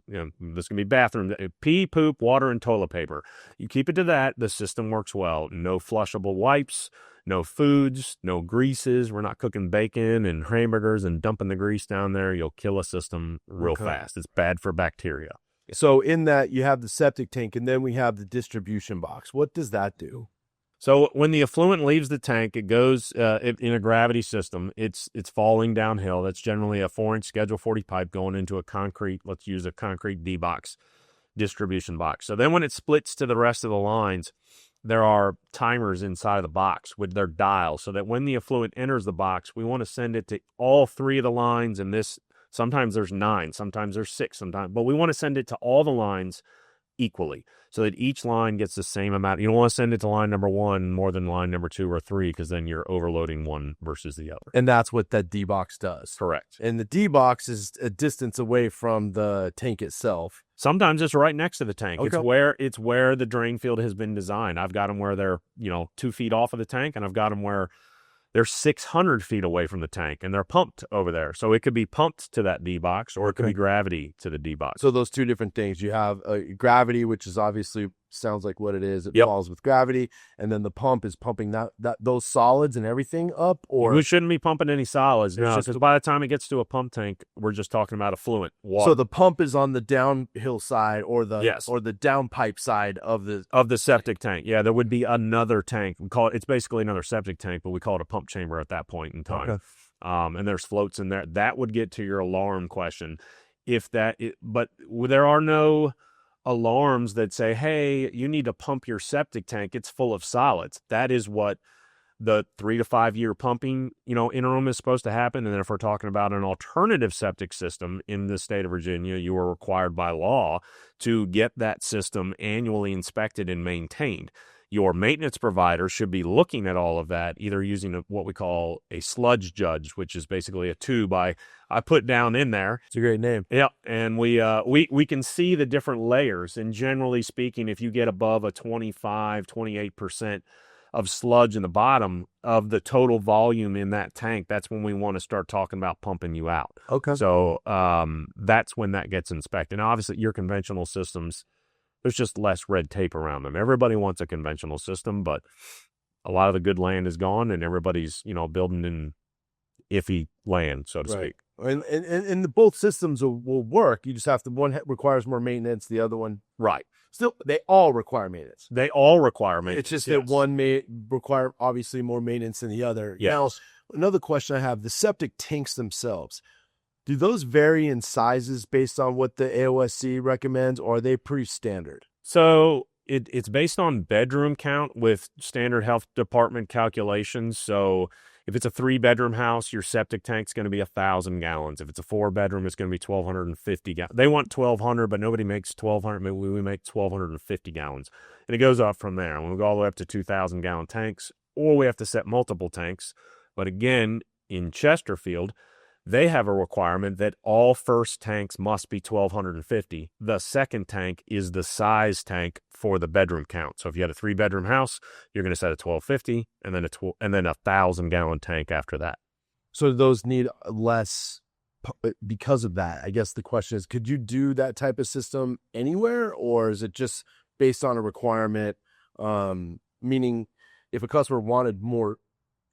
can be bathroom, pee, poop, water, and toilet paper. You keep it to that, the system works well. No flushable wipes, no foods, no greases. We're not cooking bacon and hamburgers and dumping the grease down there. You'll kill a system real fast. It's bad for bacteria. So in that, you have the septic tank, and then we have the distribution box. What does that do? So when the effluent leaves the tank, it goes in a gravity system. It's falling downhill. That's generally a 4-inch Schedule 40 pipe going into a concrete. Let's use a concrete D box. distribution box. So then when it splits to the rest of the lines, there are timers inside of the box with their dials, so that when the effluent enters the box, we want to send it to all 3 of the lines. And this, sometimes there's 9, sometimes there's 6, but we want to send it to all the lines equally, so that each line gets the same amount. You don't want to send it to line number 1 more than line number 2 or 3, because then you're overloading one versus the other. And that's what that D box does. Correct. And the D box is a distance away from the tank itself. Sometimes it's right next to the tank. Okay. It's where the drain field has been designed. I've got them where they're 2 feet off of the tank, and I've got them where they're 600 feet away from the tank, and they're pumped over there. So it could be pumped to that D box, or it could be gravity to the D box. So those 2 different things. You have gravity, which is obviously sounds like what it is. It Yep. falls with gravity, and then the pump is pumping those solids and everything up. Or We shouldn't be pumping any solids, It's just because by the time it gets to a pump tank, we're just talking about effluent water. so the pump is on the downhill side, or the Yes. or the downpipe side of the. of the septic tank. Yeah, there would be another tank. We call it's basically another septic tank, but we call it a pump chamber at that point in time. Okay. And there's floats in there. That would get to your alarm question. But there are no alarms that say, hey, you need to pump your septic tank. It's full of solids. That is what the 3 to 5 year pumping, interim is supposed to happen. And then if we're talking about an alternative septic system in the state of Virginia, you are required by law to get that system annually inspected and maintained. Your maintenance provider should be looking at all of that, either using what we call a sludge judge, which is basically a tube I put down in there. It's a great name. Yeah, and we can see the different layers. And generally speaking, if you get above a 28% of sludge in the bottom of the total volume in that tank, that's when we want to start talking about pumping you out. Okay. So that's when that gets inspected. And obviously, your conventional systems, there's just less red tape around them. Everybody wants a conventional system, but a lot of the good land is gone, and everybody's building in iffy land, so to speak. And the both systems will work. You just have to, one requires more maintenance, the other one Right. still, they all require maintenance. They all require maintenance. It's just yes. that one may require obviously more maintenance than the other. Yes. Now, another question I have: the septic tanks themselves, do those vary in sizes based on what the AOSC recommends, or are they pretty standard? So it's based on bedroom count with standard health department calculations. So if it's a 3-bedroom house, your septic tank's going to be 1,000 gallons. If it's a 4-bedroom, it's going to be 1,250 gallons. They want 1,200, but nobody makes 1,200. Maybe we make 1,250 gallons. And it goes up from there. And we go all the way up to 2,000-gallon tanks, or we have to set multiple tanks. But again, in Chesterfield, they have a requirement that all first tanks must be 1,250. The second tank is the size tank for the bedroom count. So if you had a 3-bedroom house, you're going to set a 1,250 and then a 1,000-gallon tank after that. So those need less because of that. I guess the question is, could you do that type of system anywhere, or is it just based on a requirement? Meaning, if a customer wanted more,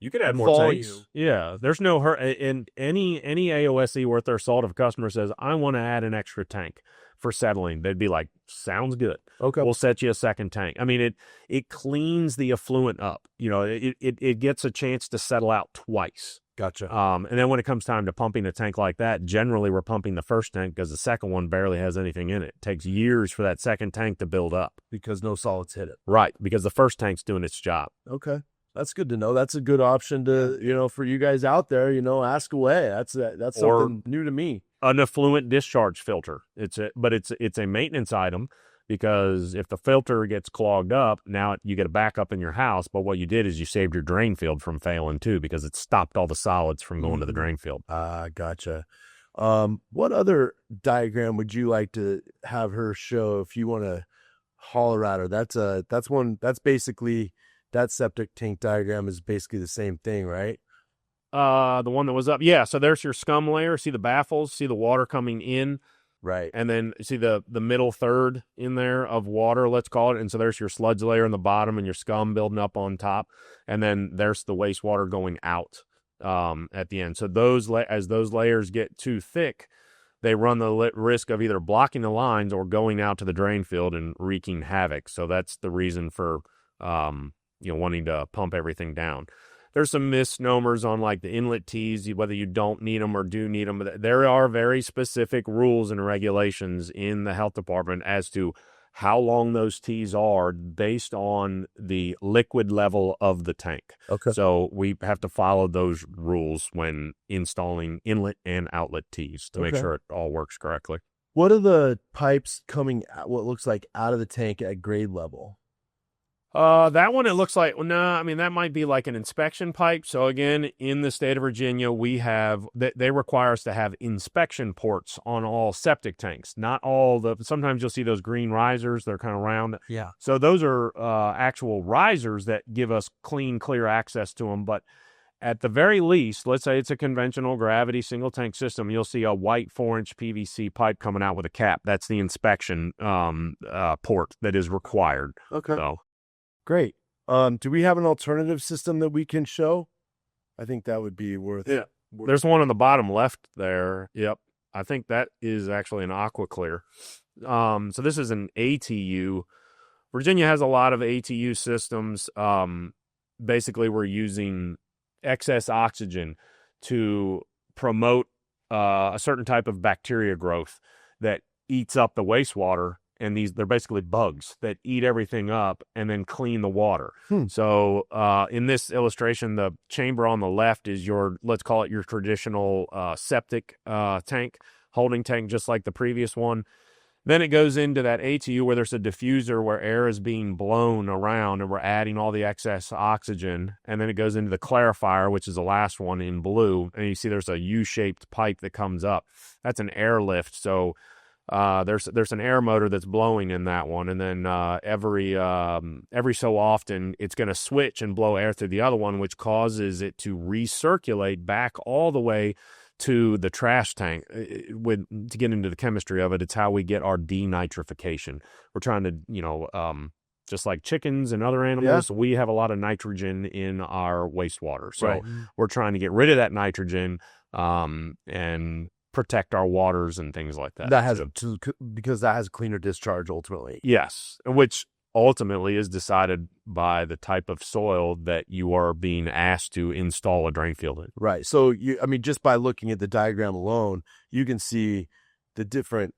you could add more volume. tanks. Yeah, there's no hurt in any AOSE worth their salt. If a customer says, I want to add an extra tank for settling, they'd be like, sounds good. Okay. We'll set you a second tank. I mean, it cleans the effluent up. It gets a chance to settle out twice. Gotcha. And then when it comes time to pumping a tank like that, generally we're pumping the first tank because the second one barely has anything in it. It takes years for that second tank to build up. Because no solids hit it. Right, because the first tank's doing its job. Okay. That's good to know. That's a good option to, for you guys out there, ask away. That's something new to me. An effluent discharge filter. It's a maintenance item, because if the filter gets clogged up, now you get a backup in your house. But what you did is you saved your drain field from failing too, because it stopped all the solids from going to the drain field. Gotcha. What other diagram would you like to have her show if you want to holler at her? That's basically, that septic tank diagram is basically the same thing, right? The one that was up. Yeah. So there's your scum layer. See the baffles, see the water coming in. Right. And then see the middle third in there of water, let's call it. And so there's your sludge layer in the bottom and your scum building up on top. And then there's the wastewater going out at the end. So as those layers get too thick, they run the risk of either blocking the lines or going out to the drain field and wreaking havoc. So that's the reason for wanting to pump everything down. there's some misnomers on like the inlet tees, whether you don't need them or do need them. But there are very specific rules and regulations in the health department as to how long those tees are based on the liquid level of the tank. Okay. So we have to follow those rules when installing inlet and outlet tees to make Okay. sure it all works correctly. What are the pipes coming out, what looks like out of the tank at grade level? That one, it looks like, well, no, I mean, that might be like an inspection pipe. So again, in the state of Virginia, we have, they require us to have inspection ports on all septic tanks, not all sometimes you'll see those green risers. They're kind of round. Yeah. So those are actual risers that give us clean, clear access to them. But at the very least, let's say it's a conventional gravity single tank system, you'll see a white 4-inch PVC pipe coming out with a cap. That's the inspection port that is required. Okay. So. Great. Do we have an alternative system that we can show? I think that would be worth. Yeah. There's one on the bottom left there. Yep. I think that is actually an AquaClear. So this is an ATU. Virginia has a lot of ATU systems. Basically, we're using excess oxygen to promote a certain type of bacteria growth that eats up the wastewater. And they're basically bugs that eat everything up and then clean the water. So in this illustration, the chamber on the left is let's call it your traditional septic tank, holding tank, just like the previous one. Then it goes into that ATU where there's a diffuser where air is being blown around and we're adding all the excess oxygen. And then it goes into the clarifier, which is the last one in blue. And you see there's a U-shaped pipe that comes up. That's an airlift. So there's an air motor that's blowing in that one, and then every so often it's going to switch and blow air through the other one, which causes it to recirculate back all the way to the trash tank. To get into the chemistry of it, it's how we get our denitrification. We're trying to, just like chickens and other animals, we have a lot of nitrogen in our wastewater. So we're trying to get rid of that nitrogen and protect our waters and things like that. Because that has a cleaner discharge ultimately. Yes, which ultimately is decided by the type of soil that you are being asked to install a drain field in. Right. So just by looking at the diagram alone, you can see the different,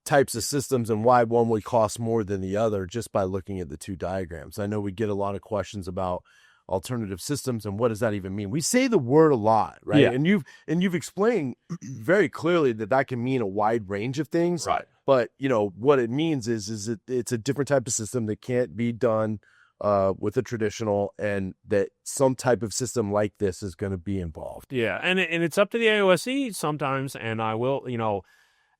types of systems and why one would cost more than the other just by looking at the two diagrams. I know we get a lot of questions about alternative systems and what does that even mean? We say the word a lot, right? Yeah. And you've explained very clearly that can mean a wide range of things. Right. But what it means is it's a different type of system that can't be done with a traditional, and that some type of system like this is going to be involved. Yeah, and it's up to the AOSE sometimes, and I will,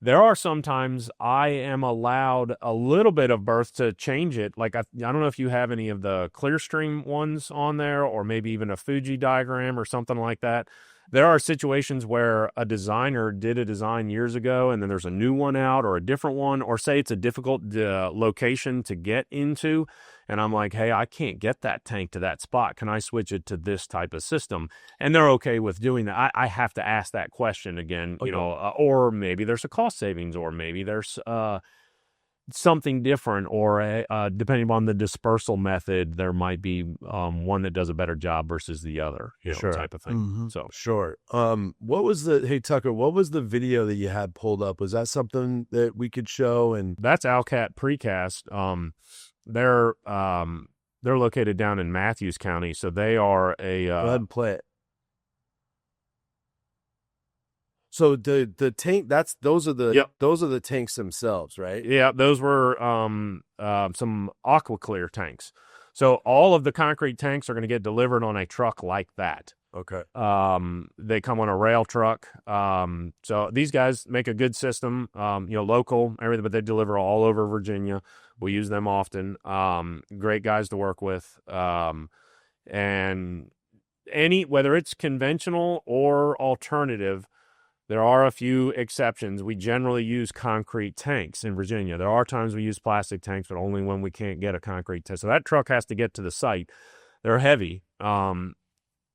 there are sometimes I am allowed a little bit of berth to change it. Like, I don't know if you have any of the Clearstream ones on there, or maybe even a Fuji diagram or something like that. There are situations where a designer did a design years ago, and then there's a new one out or a different one, or say it's a difficult location to get into. And I'm like, hey, I can't get that tank to that spot. Can I switch it to this type of system? And they're okay with doing that. I have to ask that question again, or maybe there's a cost savings, or maybe there's something different, or depending on the dispersal method, there might be one that does a better job versus the other, type of thing. Mm-hmm. So sure. What was Tucker, what was the video that you had pulled up? Was that something that we could show? And that's Alcat Precast. They're located down in Matthews County, so they are a. Go ahead and play it. So the tank, those are the tanks themselves, right? Yeah, those were some AquaClear tanks. So all of the concrete tanks are going to get delivered on a truck like that. Okay. They come on a rail truck. So these guys make a good system, local, everything, but they deliver all over Virginia. We use them often. Great guys to work with. And whether it's conventional or alternative, there are a few exceptions. We generally use concrete tanks in Virginia. There are times we use plastic tanks, but only when we can't get a concrete tank. So that truck has to get to the site. They're heavy.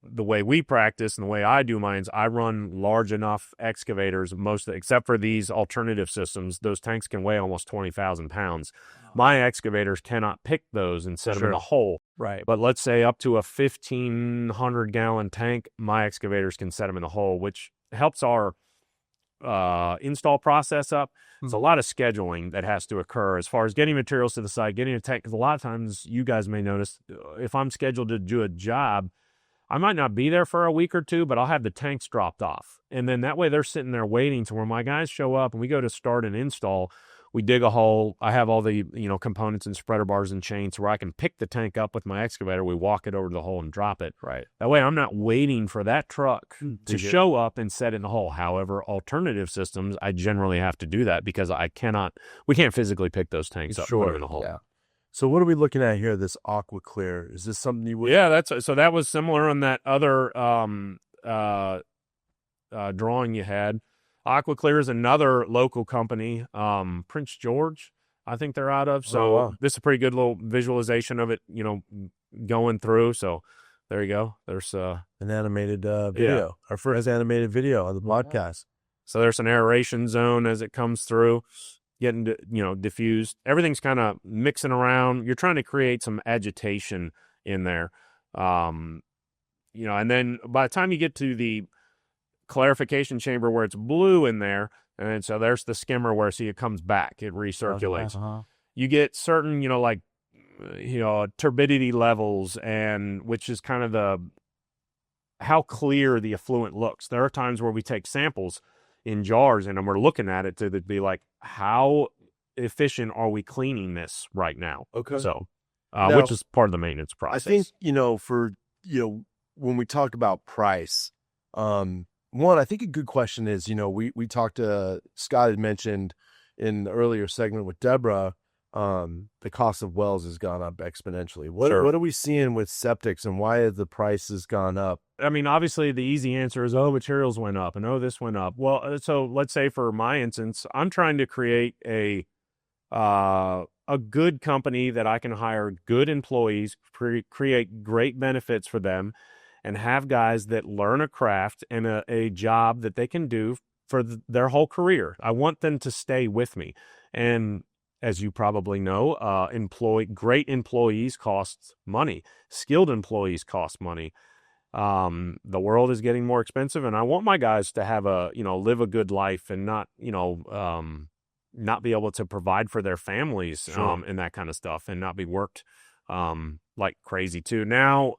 the way we practice and the way I do mine, I run large enough excavators, except for these alternative systems. Those tanks can weigh almost 20,000 pounds. My excavators cannot pick those and set them in the hole. Right. But let's say up to a 1,500-gallon tank, my excavators can set them in the hole, which helps our install process up. It's a lot of scheduling that has to occur as far as getting materials to the site, getting a tank. Because a lot of times, you guys may notice, if I'm scheduled to do a job, I might not be there for a week or two, but I'll have the tanks dropped off. And then that way they're sitting there waiting to where my guys show up and we go to start an install. We dig a hole. I have all the, components and spreader bars and chains where I can pick the tank up with my excavator. We walk it over to the hole and drop it. Right. That way I'm not waiting for that truck to show up and set in the hole. However, alternative systems, I generally have to do that because we can't physically pick those tanks up and put them in the hole. Yeah. So what are we looking at here? This aqua clear. Is this something you would? Yeah, that was similar on that other drawing you had. AquaClear is another local company, Prince George, I think they're out of. So This is a pretty good little visualization of it, going through. So there you go. There's an animated video. Our first animated video on the podcast. So there's an aeration zone as it comes through, getting diffused. Everything's kind of mixing around. You're trying to create some agitation in there, and then by the time you get to the clarification chamber where it's blue in there, and so there's the skimmer where it comes back, it recirculates. You get certain turbidity levels, and which is kind of how clear the effluent looks. There are times where we take samples in jars and we're looking at it to be like, how efficient are we cleaning this right now? Okay. So Now, which is part of the maintenance process. I think when we talk about price, one, I think a good question is, we talked to, Scott had mentioned in the earlier segment with Deborah, the cost of wells has gone up exponentially. What are we seeing with septics and why have the prices gone up? I mean, obviously the easy answer is, materials went up and this went up. Well, so let's say for my instance, I'm trying to create a good company that I can hire good employees, create great benefits for them, and have guys that learn a craft and a job that they can do for their whole career. I want them to stay with me. And as you probably know, great employees cost money. Skilled employees cost money. The world is getting more expensive, and I want my guys to have live a good life and not be able to provide for their families, and that kind of stuff, and not be worked like crazy too. Now,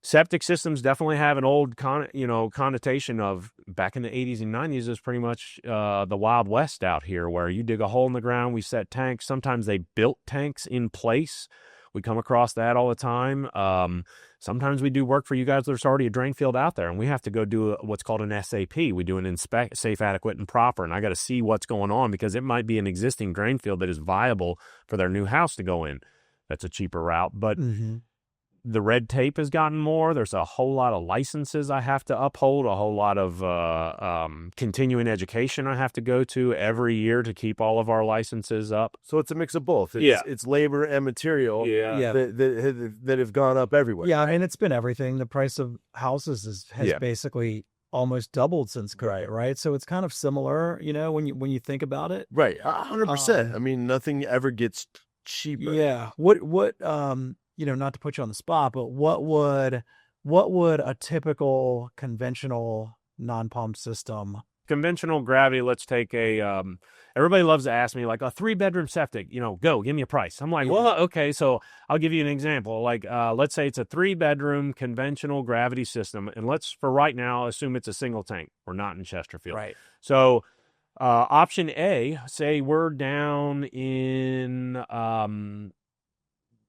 septic systems definitely have an old connotation of back in the 80s and 90s is pretty much the Wild West out here, where you dig a hole in the ground, we set tanks. Sometimes they built tanks in place. We come across that all the time. Sometimes we do work for you guys. There's already a drain field out there, and we have to go do what's called an SAP. We do an safe, adequate, and proper, and I got to see what's going on because it might be an existing drain field that is viable for their new house to go in. That's a cheaper route, but the red tape has gotten more. There's a whole lot of licenses I have to uphold, a whole lot of continuing education I have to go to every year to keep all of our licenses up. So it's a mix of both. It's labor and material that have gone up everywhere. Yeah, I mean, it's been everything. The price of houses has basically almost doubled since COVID, right? So it's kind of similar, when you think about it. Right, 100%. I mean, nothing ever gets cheaper. Yeah. What not to put you on the spot, but what would a typical conventional non-pump system? Conventional gravity, let's take everybody loves to ask me, like, a 3-bedroom septic, go, give me a price. I'm like, well, okay, so I'll give you an example. Like, let's say it's a 3-bedroom conventional gravity system, and let's, for right now, assume it's a single tank. We're not in Chesterfield. Right. So option A, say we're down in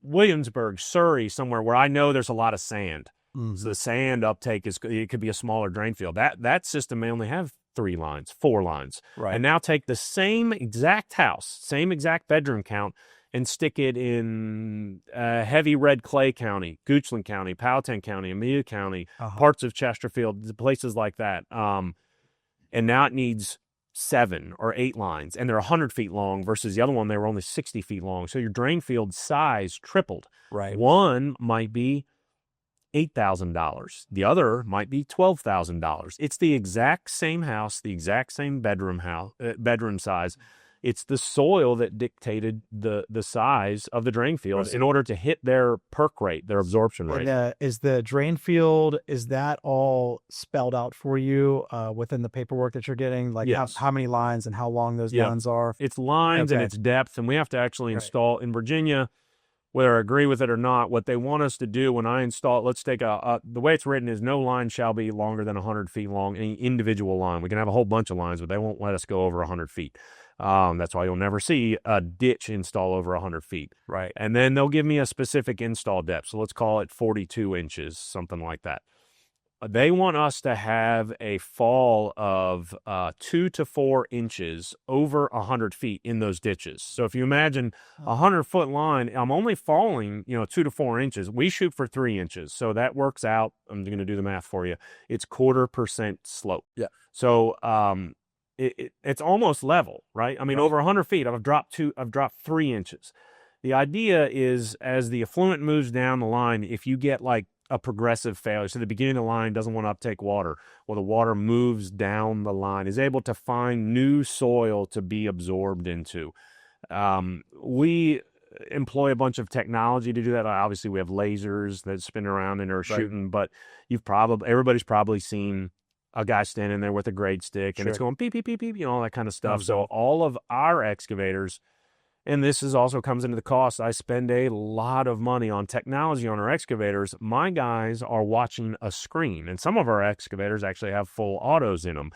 Williamsburg, Surrey, somewhere where I know there's a lot of sand. So the sand uptake it could be a smaller drain field. That system may only have 3 lines, 4 lines. Right. And now take the same exact house, same exact bedroom count, and stick it in heavy red clay county, Goochland County, Powhatan County, Amelia County, parts of Chesterfield, places like that. And now it needs 7 or 8 lines, and they're 100 feet long versus the other one, they were only 60 feet long. So your drain field size tripled. Right. One might be $8,000. The other might be $12,000. It's the exact same house, the exact same bedroom size. It's the soil that dictated the size of the drain fields in order to hit their perk rate, their absorption rate. And, is the drain field, is that all spelled out for you within the paperwork that you're getting? Like Yes. how many lines and how long those lines are? It's lines and Okay. it's depth, and we have to actually install in Virginia, whether I agree with it or not. What they want us to do when I install it, let's take the way it's written is no line shall be longer than 100 feet long, any individual line. We can have a whole bunch of lines, but they won't let us go over 100 feet. That's why you'll never see a ditch install over 100 feet. Right. And then they'll give me a specific install depth. So let's call it 42 inches, something like that. They want us to have a fall of 2 to 4 inches over 100 feet in those ditches. So if you imagine a 100-foot line, I'm only falling, 2 to 4 inches. We shoot for 3 inches. So that works out. I'm going to do the math for you. It's 0.25% slope. Yeah. So it's almost level, right? I mean, over 100 feet, I've dropped 3 inches. The idea is as the effluent moves down the line, if you get like a progressive failure, so the beginning of the line doesn't want to uptake water, well, the water moves down the line, is able to find new soil to be absorbed into. We employ a bunch of technology to do that. Obviously, we have lasers that spin around and are shooting, but everybody's probably seen a guy standing there with a grade stick and it's going beep, beep, beep, beep, all that kind of stuff. So all of our excavators, and this also comes into the cost. I spend a lot of money on technology on our excavators. My guys are watching a screen, and some of our excavators actually have full autos in them.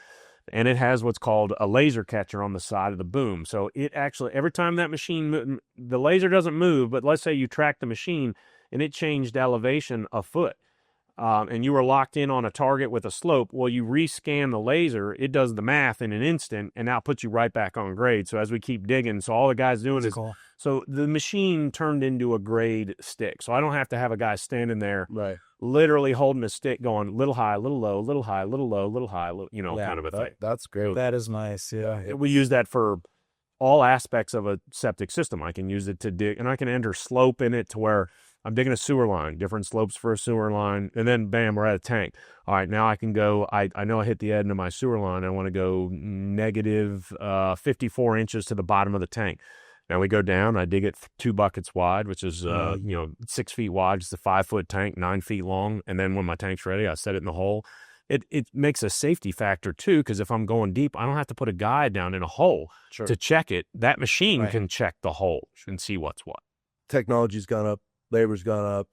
And it has what's called a laser catcher on the side of the boom. So it actually, every time that machine, the laser doesn't move, but let's say you track the machine and it changed elevation a foot. And you were locked in on a target with a slope, well, you rescan the laser, it does the math in an instant, and now puts you right back on grade. So as we keep digging, so all the guy's doing is, cool. So the machine turned into a grade stick. So I don't have to have a guy standing there, Right. literally holding a stick going little high, little low, little high, little low, little high, kind of a thing. That's great. That is nice. Yeah. We use that for all aspects of a septic system. I can use it to dig, and I can enter slope in it to where I'm digging a sewer line, different slopes for a sewer line, and then bam, we're at a tank. All right, now I can go, I know I hit the end of my sewer line. I want to go negative 54 inches to the bottom of the tank. Now we go down, I dig it 2 buckets wide, which is, 6 feet wide, just a 5-foot tank, 9 feet long. And then when my tank's ready, I set it in the hole. It makes a safety factor too, because if I'm going deep, I don't have to put a guy down in a hole to check it. That machine can check the hole and see what's what. Technology's gone up. Labor's gone up,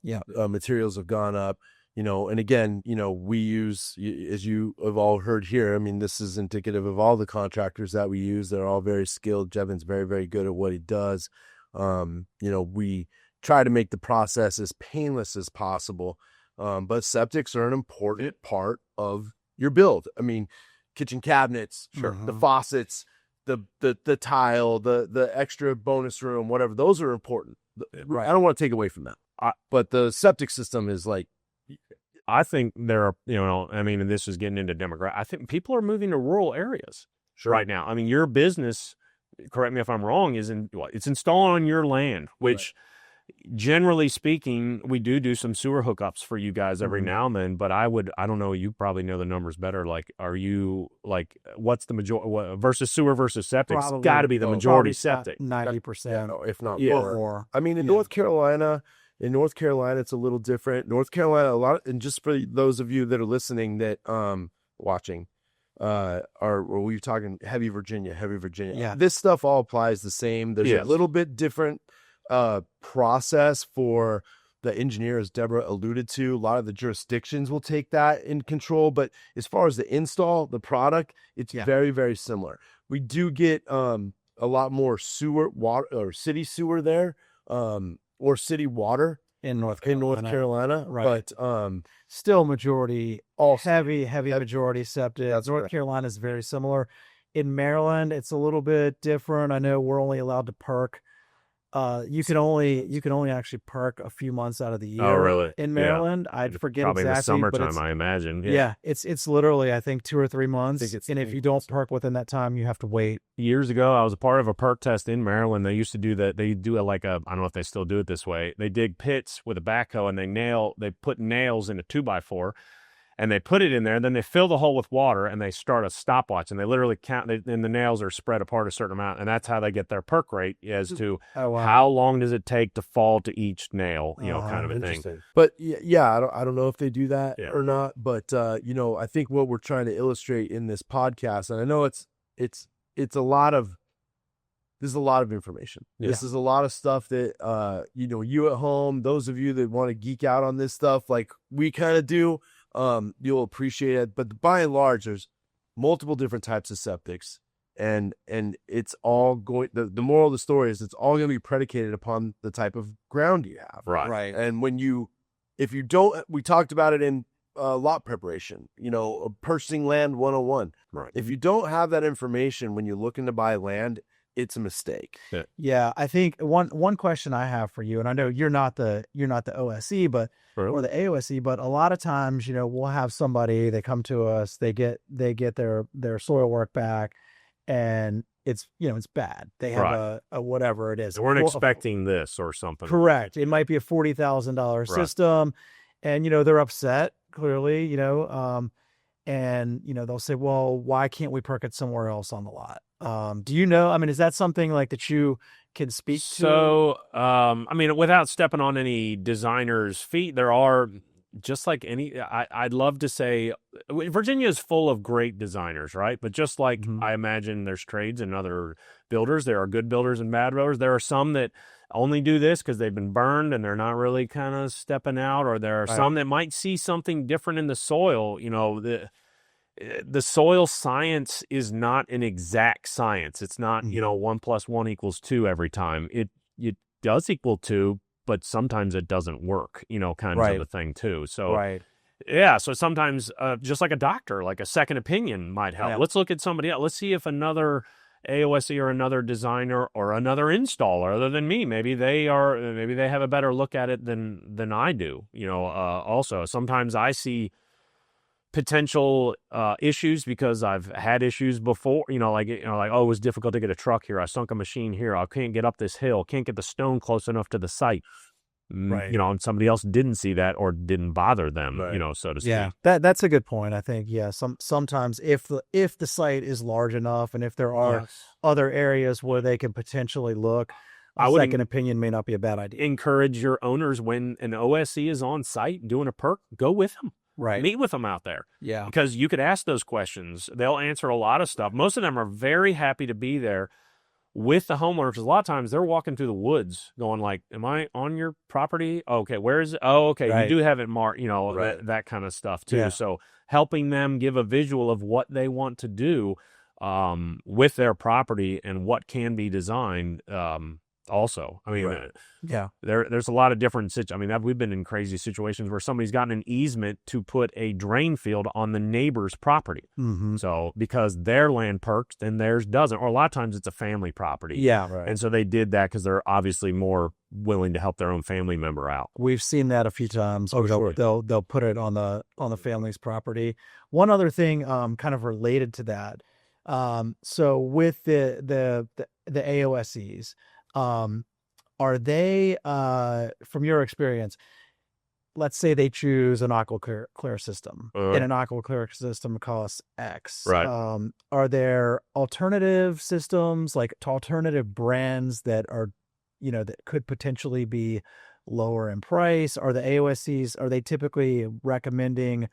materials have gone up, and again, we use, as you have all heard here, I mean, this is indicative of all the contractors that we use. They're all very skilled. Jevon's very, very good at what he does. We try to make the process as painless as possible, but septics are an important part of your build. I mean, kitchen cabinets, the faucets, the tile, the extra bonus room, whatever, those are important. Right. I don't want to take away from that. But the septic system is like, I think there are, and this is getting into demographic. I think people are moving to rural areas right now. I mean, your business, correct me if I'm wrong, it's installed on your land, which generally speaking, we do some sewer hookups for you guys every now and then, but I don't know, you probably know the numbers better. Like, are you like, what's the majority versus sewer versus septic? It's got to be the majority septic. 90%, if not more. I mean, in North Carolina, it's a little different. North Carolina, and just for those of you that are listening that watching, are we talking heavy Virginia? Yeah. This stuff all applies the same. There's a little bit different process for the engineer, as Deborah alluded to. A lot of the jurisdictions will take that in control, but as far as the install, the product, it's very, very similar. We do get a lot more sewer water or city sewer there, or city water in North Carolina, right? But still majority heavy majority septic. North Carolina is very similar. In Maryland, it's a little bit different. I know we're only allowed to perk You can only actually park a few months out of the year. Oh, really? In Yeah. Maryland. I forget Probably exactly, in the but summertime, it's, I imagine. yeah, it's literally, I think 2 or 3 months. it's And if you don't park within that time, you have to wait. Years ago, I was a part of a perk test in Maryland. They used to do that. They do I don't know if they still do it this way. They dig pits with a backhoe and they put nails in a 2x4 and they put it in there. And then they fill the hole with water and they start a stopwatch and they literally count, and the nails are spread apart a certain amount. And that's how they get their perk rate as to Oh, wow. how long does it take to fall to each nail, kind of a thing. Interesting. But yeah, I don't know if they do that Yeah. or not. But I think what we're trying to illustrate in this podcast, and I know it's a lot of, this is a lot of information. Yeah. This is a lot of stuff that you at home, those of you that want to geek out on this stuff like we kind of do, you'll appreciate it. But by and large, there's multiple different types of septics, and it's all going. The moral of the story is it's all going to be predicated upon the type of ground you have. Right. And if you don't, we talked about it in lot preparation, purchasing land 101. Right. If you don't have that information when you're looking to buy land, it's a mistake. Yeah, I think one question I have for you, and I know you're not the OSE, but or the AOSE, but a lot of times, we'll have somebody, they come to us, they get their soil work back, and it's bad. They have a whatever it is. They weren't expecting this or something. Correct. It might be a $40,000 system, and they're upset clearly, and they'll say, well, why can't we perk it somewhere else on the lot? Do you know? I mean, is that something like that you can speak to? So, without stepping on any designer's feet, there are, just like any, I'd love to say, Virginia is full of great designers, right? But just like I imagine there's trades and other builders, there are good builders and bad builders. There are some that only do this because they've been burned and they're not really kind of stepping out, or there are some that might see something different in the soil. The soil science is not an exact science. It's not, 1 + 1 = 2 every time. It does equal 2, but sometimes it doesn't work, kind of a thing too. So, yeah. So sometimes, just like a doctor, like a second opinion might help. Yeah. Let's look at somebody else. Let's see if another AOSE or another designer or another installer other than me, maybe they have a better look at it than I do. Also sometimes I see potential issues because I've had issues before, oh, it was difficult to get a truck here. I sunk a machine here. I can't get up this hill. Can't get the stone close enough to the site. Right. And somebody else didn't see that or didn't bother them, so to speak. Yeah, that's a good point. I think, sometimes if the site is large enough and if there are other areas where they can potentially look, a second opinion may not be a bad idea. Encourage your owners, when an OSE is on site doing a perk, go with them. Right. Meet with them out there. Yeah. Because you could ask those questions. They'll answer a lot of stuff. Most of them are very happy to be there with the homeowner, because a lot of times they're walking through the woods going like, am I on your property? Okay, where is it? Oh, okay, you do have it marked, that kind of stuff too. Yeah. So helping them give a visual of what they want to do with their property and what can be designed also. There's a lot of different situations. We've been in crazy situations where somebody's gotten an easement to put a drain field on the neighbor's property. Mm-hmm. So because their land perks and theirs doesn't, or a lot of times it's a family property. Yeah, right. And so they did that because they're obviously more willing to help their own family member out. We've seen that a few times. Oh, where sure. They'll put it on the family's property. One other thing, kind of related to that. So with the AOSEs, are they, from your experience, let's say they choose an aqua clear system, and an aqua clear system costs X. Right. Are there alternative systems, like alternative brands that are, that could potentially be lower in price? Are the AOSEs, are they typically recommending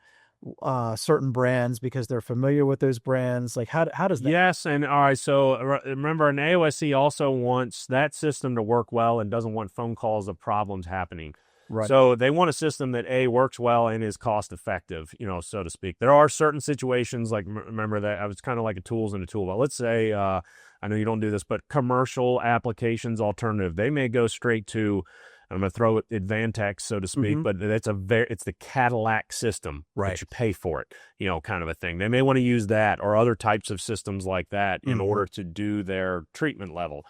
certain brands because they're familiar with those brands? Like how does that? Yes. And all right. So remember, an AOSE also wants that system to work well and doesn't want phone calls of problems happening. Right. So they want a system that works well and is cost effective, so to speak. There are certain situations, like remember that I was kind of like a tools in a tool belt. Let's say, I know you don't do this, but commercial applications alternative, they may go straight to, I'm going to throw it Advantex, so to speak, but it's the Cadillac system that you pay for it, kind of a thing. They may want to use that or other types of systems like that in order to do their treatment level.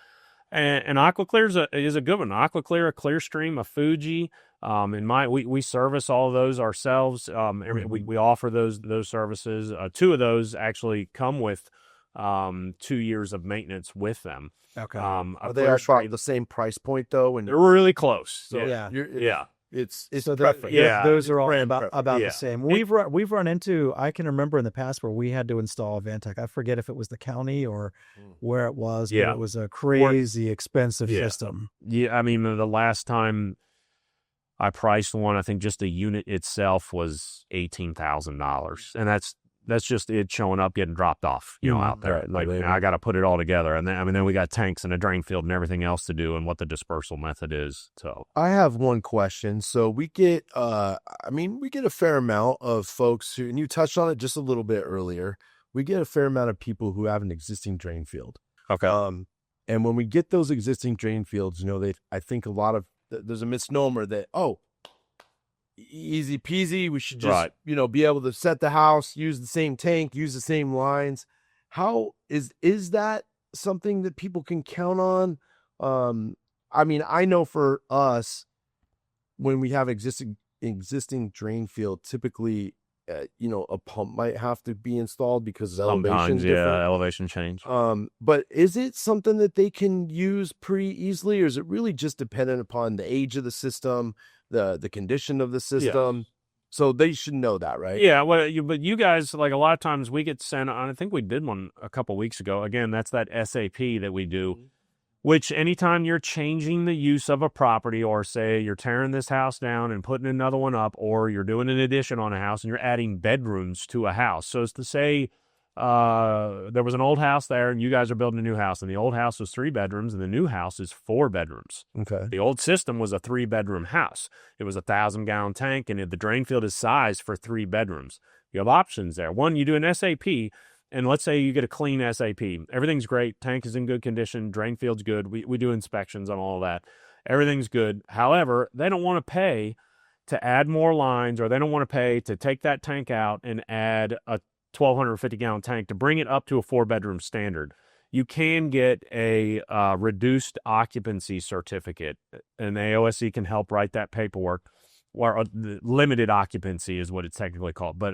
And AquaClear is a good one. AquaClear, a Clearstream, a Fuji. We service all of those ourselves. We offer those services. Two of those actually come with 2 years of maintenance with them. Okay. Are they about the same price point though? And They're really close. so Yeah. it's So perfect. those are all brand about perfect. the same. We've run into, I can remember in the past where we had to install a Vantech. I forget if it was the county or where it was, but it was a crazy expensive system. Yeah, I mean, the last time I priced one, I think just the unit itself was $18,000, and that's just it showing up, getting dropped off, out there. Right. I got to put it all together, and then we got tanks and a drain field and everything else to do, and what the dispersal method is. So I have one question. So we get, we get a fair amount of folks who, and you touched on it just a little bit earlier. We get a fair amount of people who have an existing drain field. okay, and when we get those existing drain fields, I think there's a misnomer that, easy peasy, we should just, be able to set the house, use the same tank, use the same lines. How is that something that people can count on? I know for us, when we have existing drain field, typically, a pump might have to be installed because elevation different. Elevation change. But is it something that they can use pretty easily, or is it really just dependent upon the age of the system, the condition of the system? So they should know that, right? Yeah, but you guys, like, a lot of times we get sent on, I think we did one a couple weeks ago. Again, that's that SAP that we do, which anytime you're changing the use of a property, or say you're tearing this house down and putting another one up, or you're doing an addition on a house and you're adding bedrooms to a house. So it's to say there was an old house there and you guys are building a new house, and the old house was 3 bedrooms and the new house is 4 bedrooms. Okay. The old system was a 3-bedroom house. It was a 1,000-gallon tank, and the drain field is sized for 3 bedrooms. You have options there. One, you do an SAP, and let's say you get a clean SAP. Everything's great. Tank is in good condition. Drain field's good. We do inspections on all of that. Everything's good. However, they don't want to pay to add more lines, or they don't want to pay to take that tank out and add a 1,250-gallon tank to bring it up to a 4-bedroom standard. You can get a reduced occupancy certificate, and the AOSC can help write that paperwork, or limited occupancy is what it's technically called. But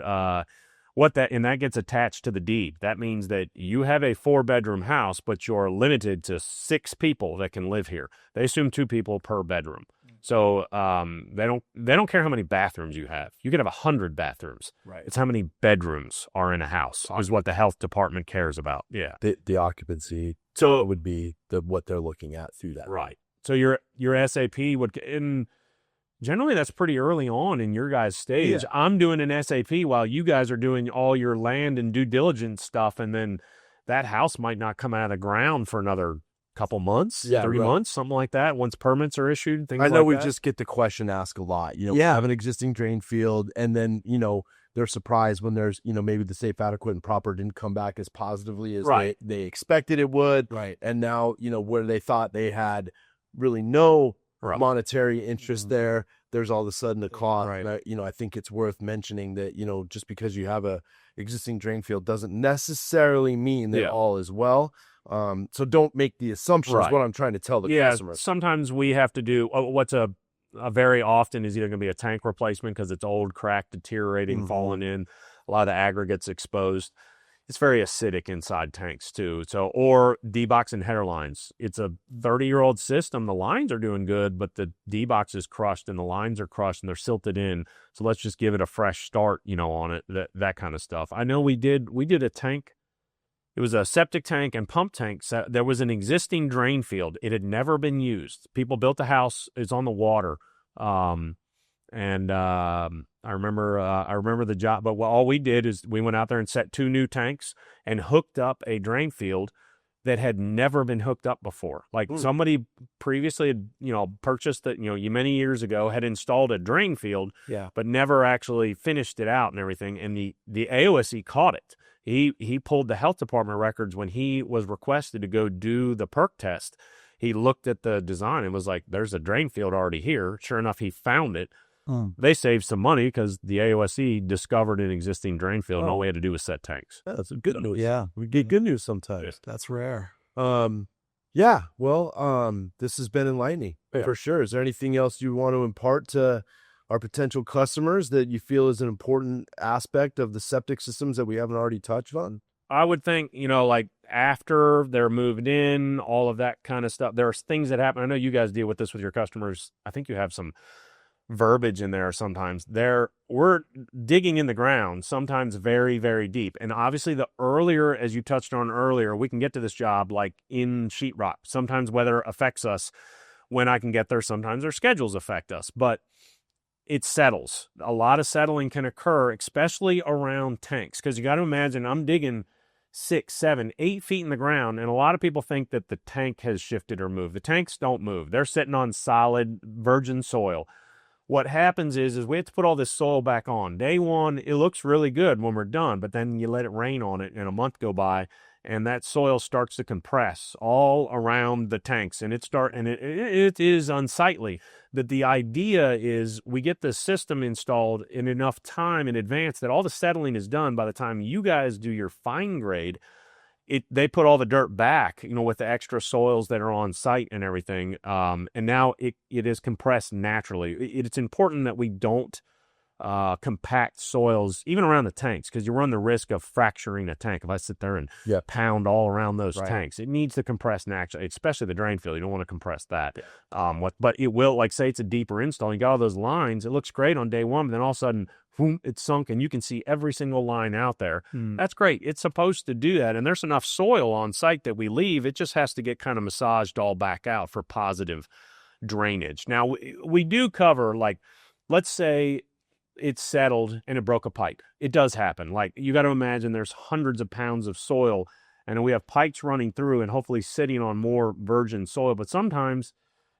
that gets attached to the deed. That means that you have a 4-bedroom house, but you're limited to 6 people that can live here. They assume 2 people per bedroom. So they don't care how many bathrooms you have. You could have 100 bathrooms. Right. It's how many bedrooms are in a house is what the health department cares about. Yeah. The occupancy would be what they're looking at through that. Right. So your SAP would, and generally that's pretty early on in your guys' stage. Yeah. I'm doing an SAP while you guys are doing all your land and due diligence stuff, and then that house might not come out of the ground for another couple months, 3 months, something like that, once permits are issued, things like that. I know we just get the question asked a lot. We have an existing drain field, and then, they're surprised when there's, maybe the safe, adequate, and proper didn't come back as positively as they expected it would. Right. And now, where they thought they had really no monetary interest there, there's all of a sudden a cost. Right. I think it's worth mentioning that, just because you have a existing drain field doesn't necessarily mean that all is well. So don't make the assumptions. What I'm trying to tell the customers. Sometimes we have to do what's a very often is either going to be a tank replacement because it's old, cracked, deteriorating, falling in. A lot of the aggregates exposed. It's very acidic inside tanks too. So, or D-box and header lines. It's a 30-year-old system. The lines are doing good, but the D-box is crushed and the lines are crushed and they're silted in. So let's just give it a fresh start, on it. That kind of stuff. I know we did a tank. It was a septic tank and pump tank. So there was an existing drain field. It had never been used. People built the house. It's on the water. I remember the job, but all we did is we went out there and set 2 new tanks and hooked up a drain field that had never been hooked up before. Like somebody previously had, purchased it, many years ago, had installed a drain field, but never actually finished it out and everything. And the AOSC caught it. He pulled the health department records when he was requested to go do the perk test. He looked at the design and was like, there's a drain field already here. Sure enough, he found it. They saved some money because the AOSC discovered an existing drain field and all we had to do was set tanks. Yeah, that's good news. Yeah. We get good news sometimes. That's rare. Yeah, well, this has been enlightening for sure. Is there anything else you want to impart to our potential customers that you feel is an important aspect of the septic systems that we haven't already touched on? I would think, like after they're moved in, all of that kind of stuff, there's things that happen. I know you guys deal with this with your customers. I think you have some verbiage in there sometimes. We're digging in the ground, sometimes very, very deep. And obviously the earlier, as you touched on earlier, we can get to this job like in sheetrock. Sometimes weather affects us when I can get there. Sometimes their schedules affect us, but it settles. A lot of settling can occur, especially around tanks, because you got to imagine I'm digging 6, 7, 8 feet in the ground, and a lot of people think that the tank has shifted or moved. The tanks don't move. They're sitting on solid virgin soil. What happens is we have to put all this soil back on. Day one, it looks really good when we're done, but then you let it rain on it and a month go by, and that soil starts to compress all around the tanks, and it is unsightly. That the idea is we get the system installed in enough time in advance that all the settling is done by the time you guys do your fine grade. They put all the dirt back, with the extra soils that are on site and everything. And now it is compressed naturally. It's important that we don't compact soils, even around the tanks, because you run the risk of fracturing a tank. If I sit there and pound all around those tanks, it needs to compress naturally, especially the drain field. You don't want to compress that. But it will, like say it's a deeper install, you got all those lines, it looks great on day one, but then all of a sudden, boom, it's sunk and you can see every single line out there. That's great. It's supposed to do that. And there's enough soil on site that we leave. It just has to get kind of massaged all back out for positive drainage. Now, we do cover, like, let's say it's settled and it broke a pipe. It does happen. Like, you got to imagine there's hundreds of pounds of soil and we have pipes running through and hopefully sitting on more virgin soil. But sometimes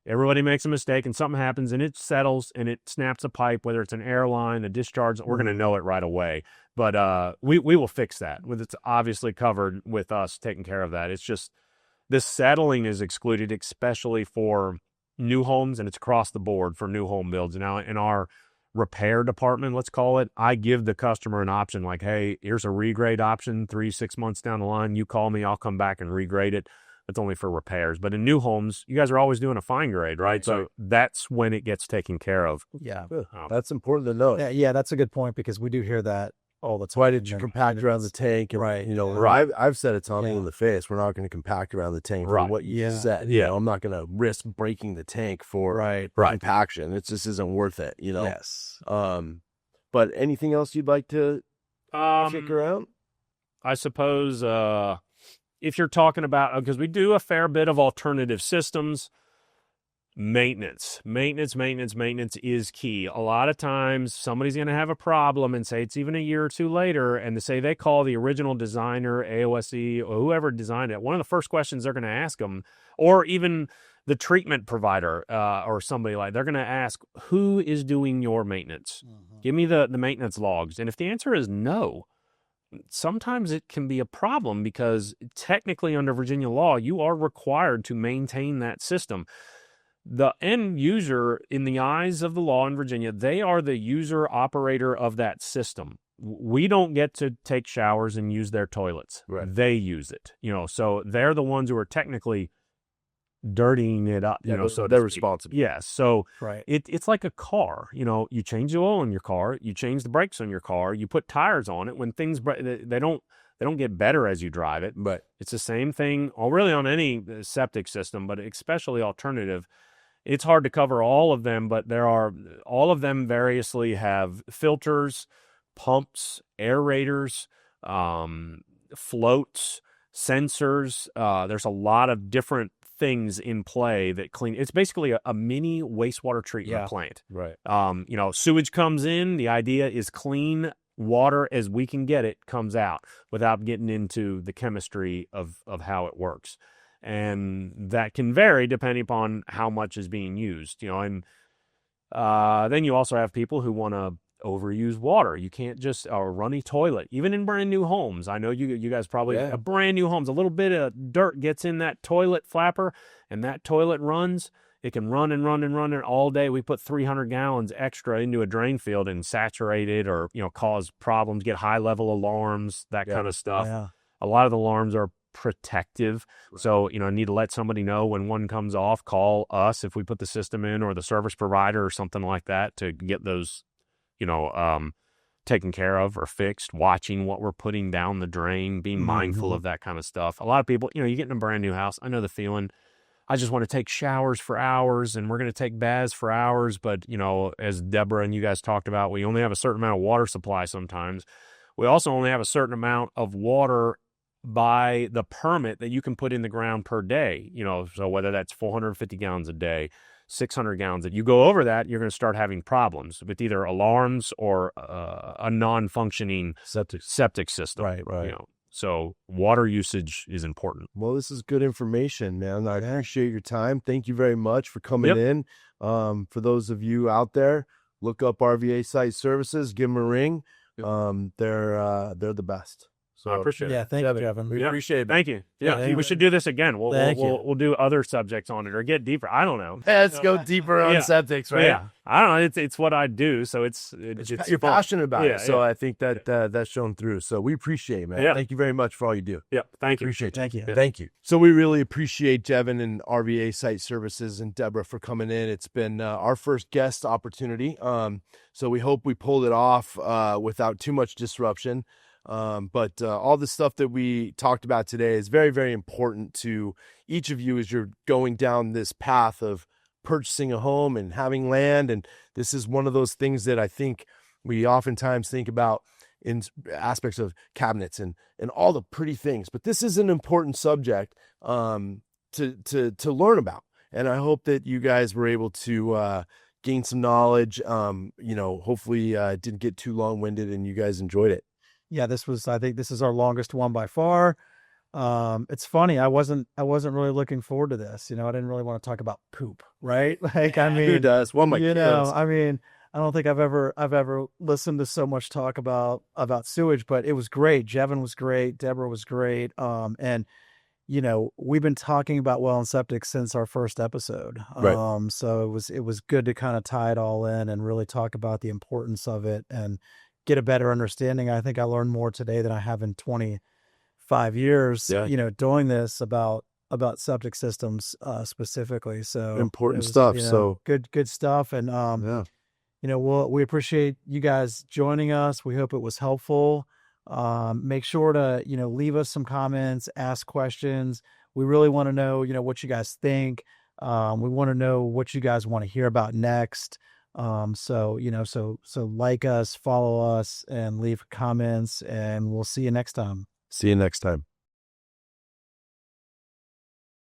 everybody makes a mistake and something happens and it settles and it snaps a pipe, whether it's an airline, a discharge, we're going to know it right away. But we will fix that. It's obviously covered with us taking care of that. It's just this settling is excluded, especially for new homes, and it's across the board for new home builds. Now, in our repair department, let's call it, I give the customer an option like, hey, here's a regrade option 3-6 months down the line. You call me, I'll come back and regrade it. That's only for repairs. But in new homes, you guys are always doing a fine grade, right? So that's when it gets taken care of. Yeah. That's important to know. Yeah, that's a good point because we do hear that all the time. Why did you compact around the tank? And, Right. I've said it to me in the face. We're not going to compact around the tank for what you said. I'm not going to risk breaking the tank for compaction. It just isn't worth it, Yes. But anything else you'd like to kick around? I suppose if you're talking about, because we do a fair bit of alternative systems, maintenance is key. A lot of times somebody's going to have a problem and say it's even a year or two later, and they call the original designer, AOSE, or whoever designed it. One of the first questions they're going to ask them, or even the treatment provider or somebody they're going to ask, who is doing your maintenance? Give me the maintenance logs. And if the answer is no, sometimes it can be a problem because technically under Virginia law, you are required to maintain that system. The end user, in the eyes of the law in Virginia, they are the user operator of that system. We don't get to take showers and use their toilets. Right. They use it, so they're the ones who are technically dirtying it up, so they're responsible. Yes. So it's like a car, you change the oil in your car, you change the brakes on your car, you put tires on it. When things break, they don't get better as you drive it. But it's the same thing really on any septic system, but especially alternative. It's hard to cover all of them, but all of them variously have filters, pumps, aerators, floats, sensors. There's a lot of different things in play that clean. It's basically a mini wastewater treatment plant. Right. Sewage comes in. The idea is clean water as we can get it comes out without getting into the chemistry of how it works. And that can vary depending upon how much is being used, and then you also have people who want to overuse water. You can't just a runny toilet, even in brand new homes. I know you guys probably have brand new homes. A little bit of dirt gets in that toilet flapper and that toilet runs. It can run and run and run all day. We put 300 gallons extra into a drain field and saturate it or, cause problems, get high level alarms, that kind of stuff. Yeah. A lot of the alarms are protective. So, I need to let somebody know when one comes off, call us if we put the system in, or the service provider or something like that, to get those, taken care of or fixed, watching what we're putting down the drain, being mindful of that kind of stuff. A lot of people, you get in a brand new house. I know the feeling. I just want to take showers for hours, and we're going to take baths for hours. But, as Deborah and you guys talked about, we only have a certain amount of water supply sometimes. We also only have a certain amount of water by the permit that you can put in the ground per day. So whether that's 450 gallons a day, 600 gallons, if you go over that, you're going to start having problems with either alarms or a non-functioning septic system. Right. So water usage is important. Well, this is good information, man. I appreciate your time. Thank you very much for coming in. For those of you out there, look up RVA Site Services, give them a ring. They're the best. So I appreciate it. Yeah, thank you, Jevon. We appreciate it. Thank you. Yeah, we should do this again. We'll do other subjects on it, or get deeper. I don't know. Let's go deeper on septics, right? Yeah, I don't know. It's what I do, so it's you're fun. passionate about it. So I think that that's shown through. So we appreciate it, man. Yeah. Thank you very much for all you do. Yeah, thank you. Appreciate you. Thank you. Thank you. So we really appreciate Jevon and RVA Site Services and Deborah for coming in. It's been our first guest opportunity. So we hope we pulled it off without too much disruption. But all the stuff that we talked about today is very, very important to each of you as you're going down this path of purchasing a home and having land. And this is one of those things that I think we oftentimes think about in aspects of cabinets and all the pretty things. But this is an important subject to learn about. And I hope that you guys were able to gain some knowledge. Hopefully didn't get too long-winded and you guys enjoyed it. Yeah, I think this is our longest one by far. It's funny. I wasn't really looking forward to this. I didn't really want to talk about poop, right? Like, I mean, who does? Well, my kids. I mean, I don't think I've ever listened to so much talk about sewage, but it was great. Jevon was great. Deborah was great. And we've been talking about well and septic since our first episode. Right. So it was good to kind of tie it all in and really talk about the importance of it and get a better understanding. I think I learned more today than I have in 25 years, doing this about septic systems specifically. So important stuff. So good stuff. And, we appreciate you guys joining us. We hope it was helpful. Make sure to, leave us some comments, ask questions. We really want to know, what you guys think. We want to know what you guys want to hear about next. So like us, follow us, and leave comments, and we'll see you next time. See you next time.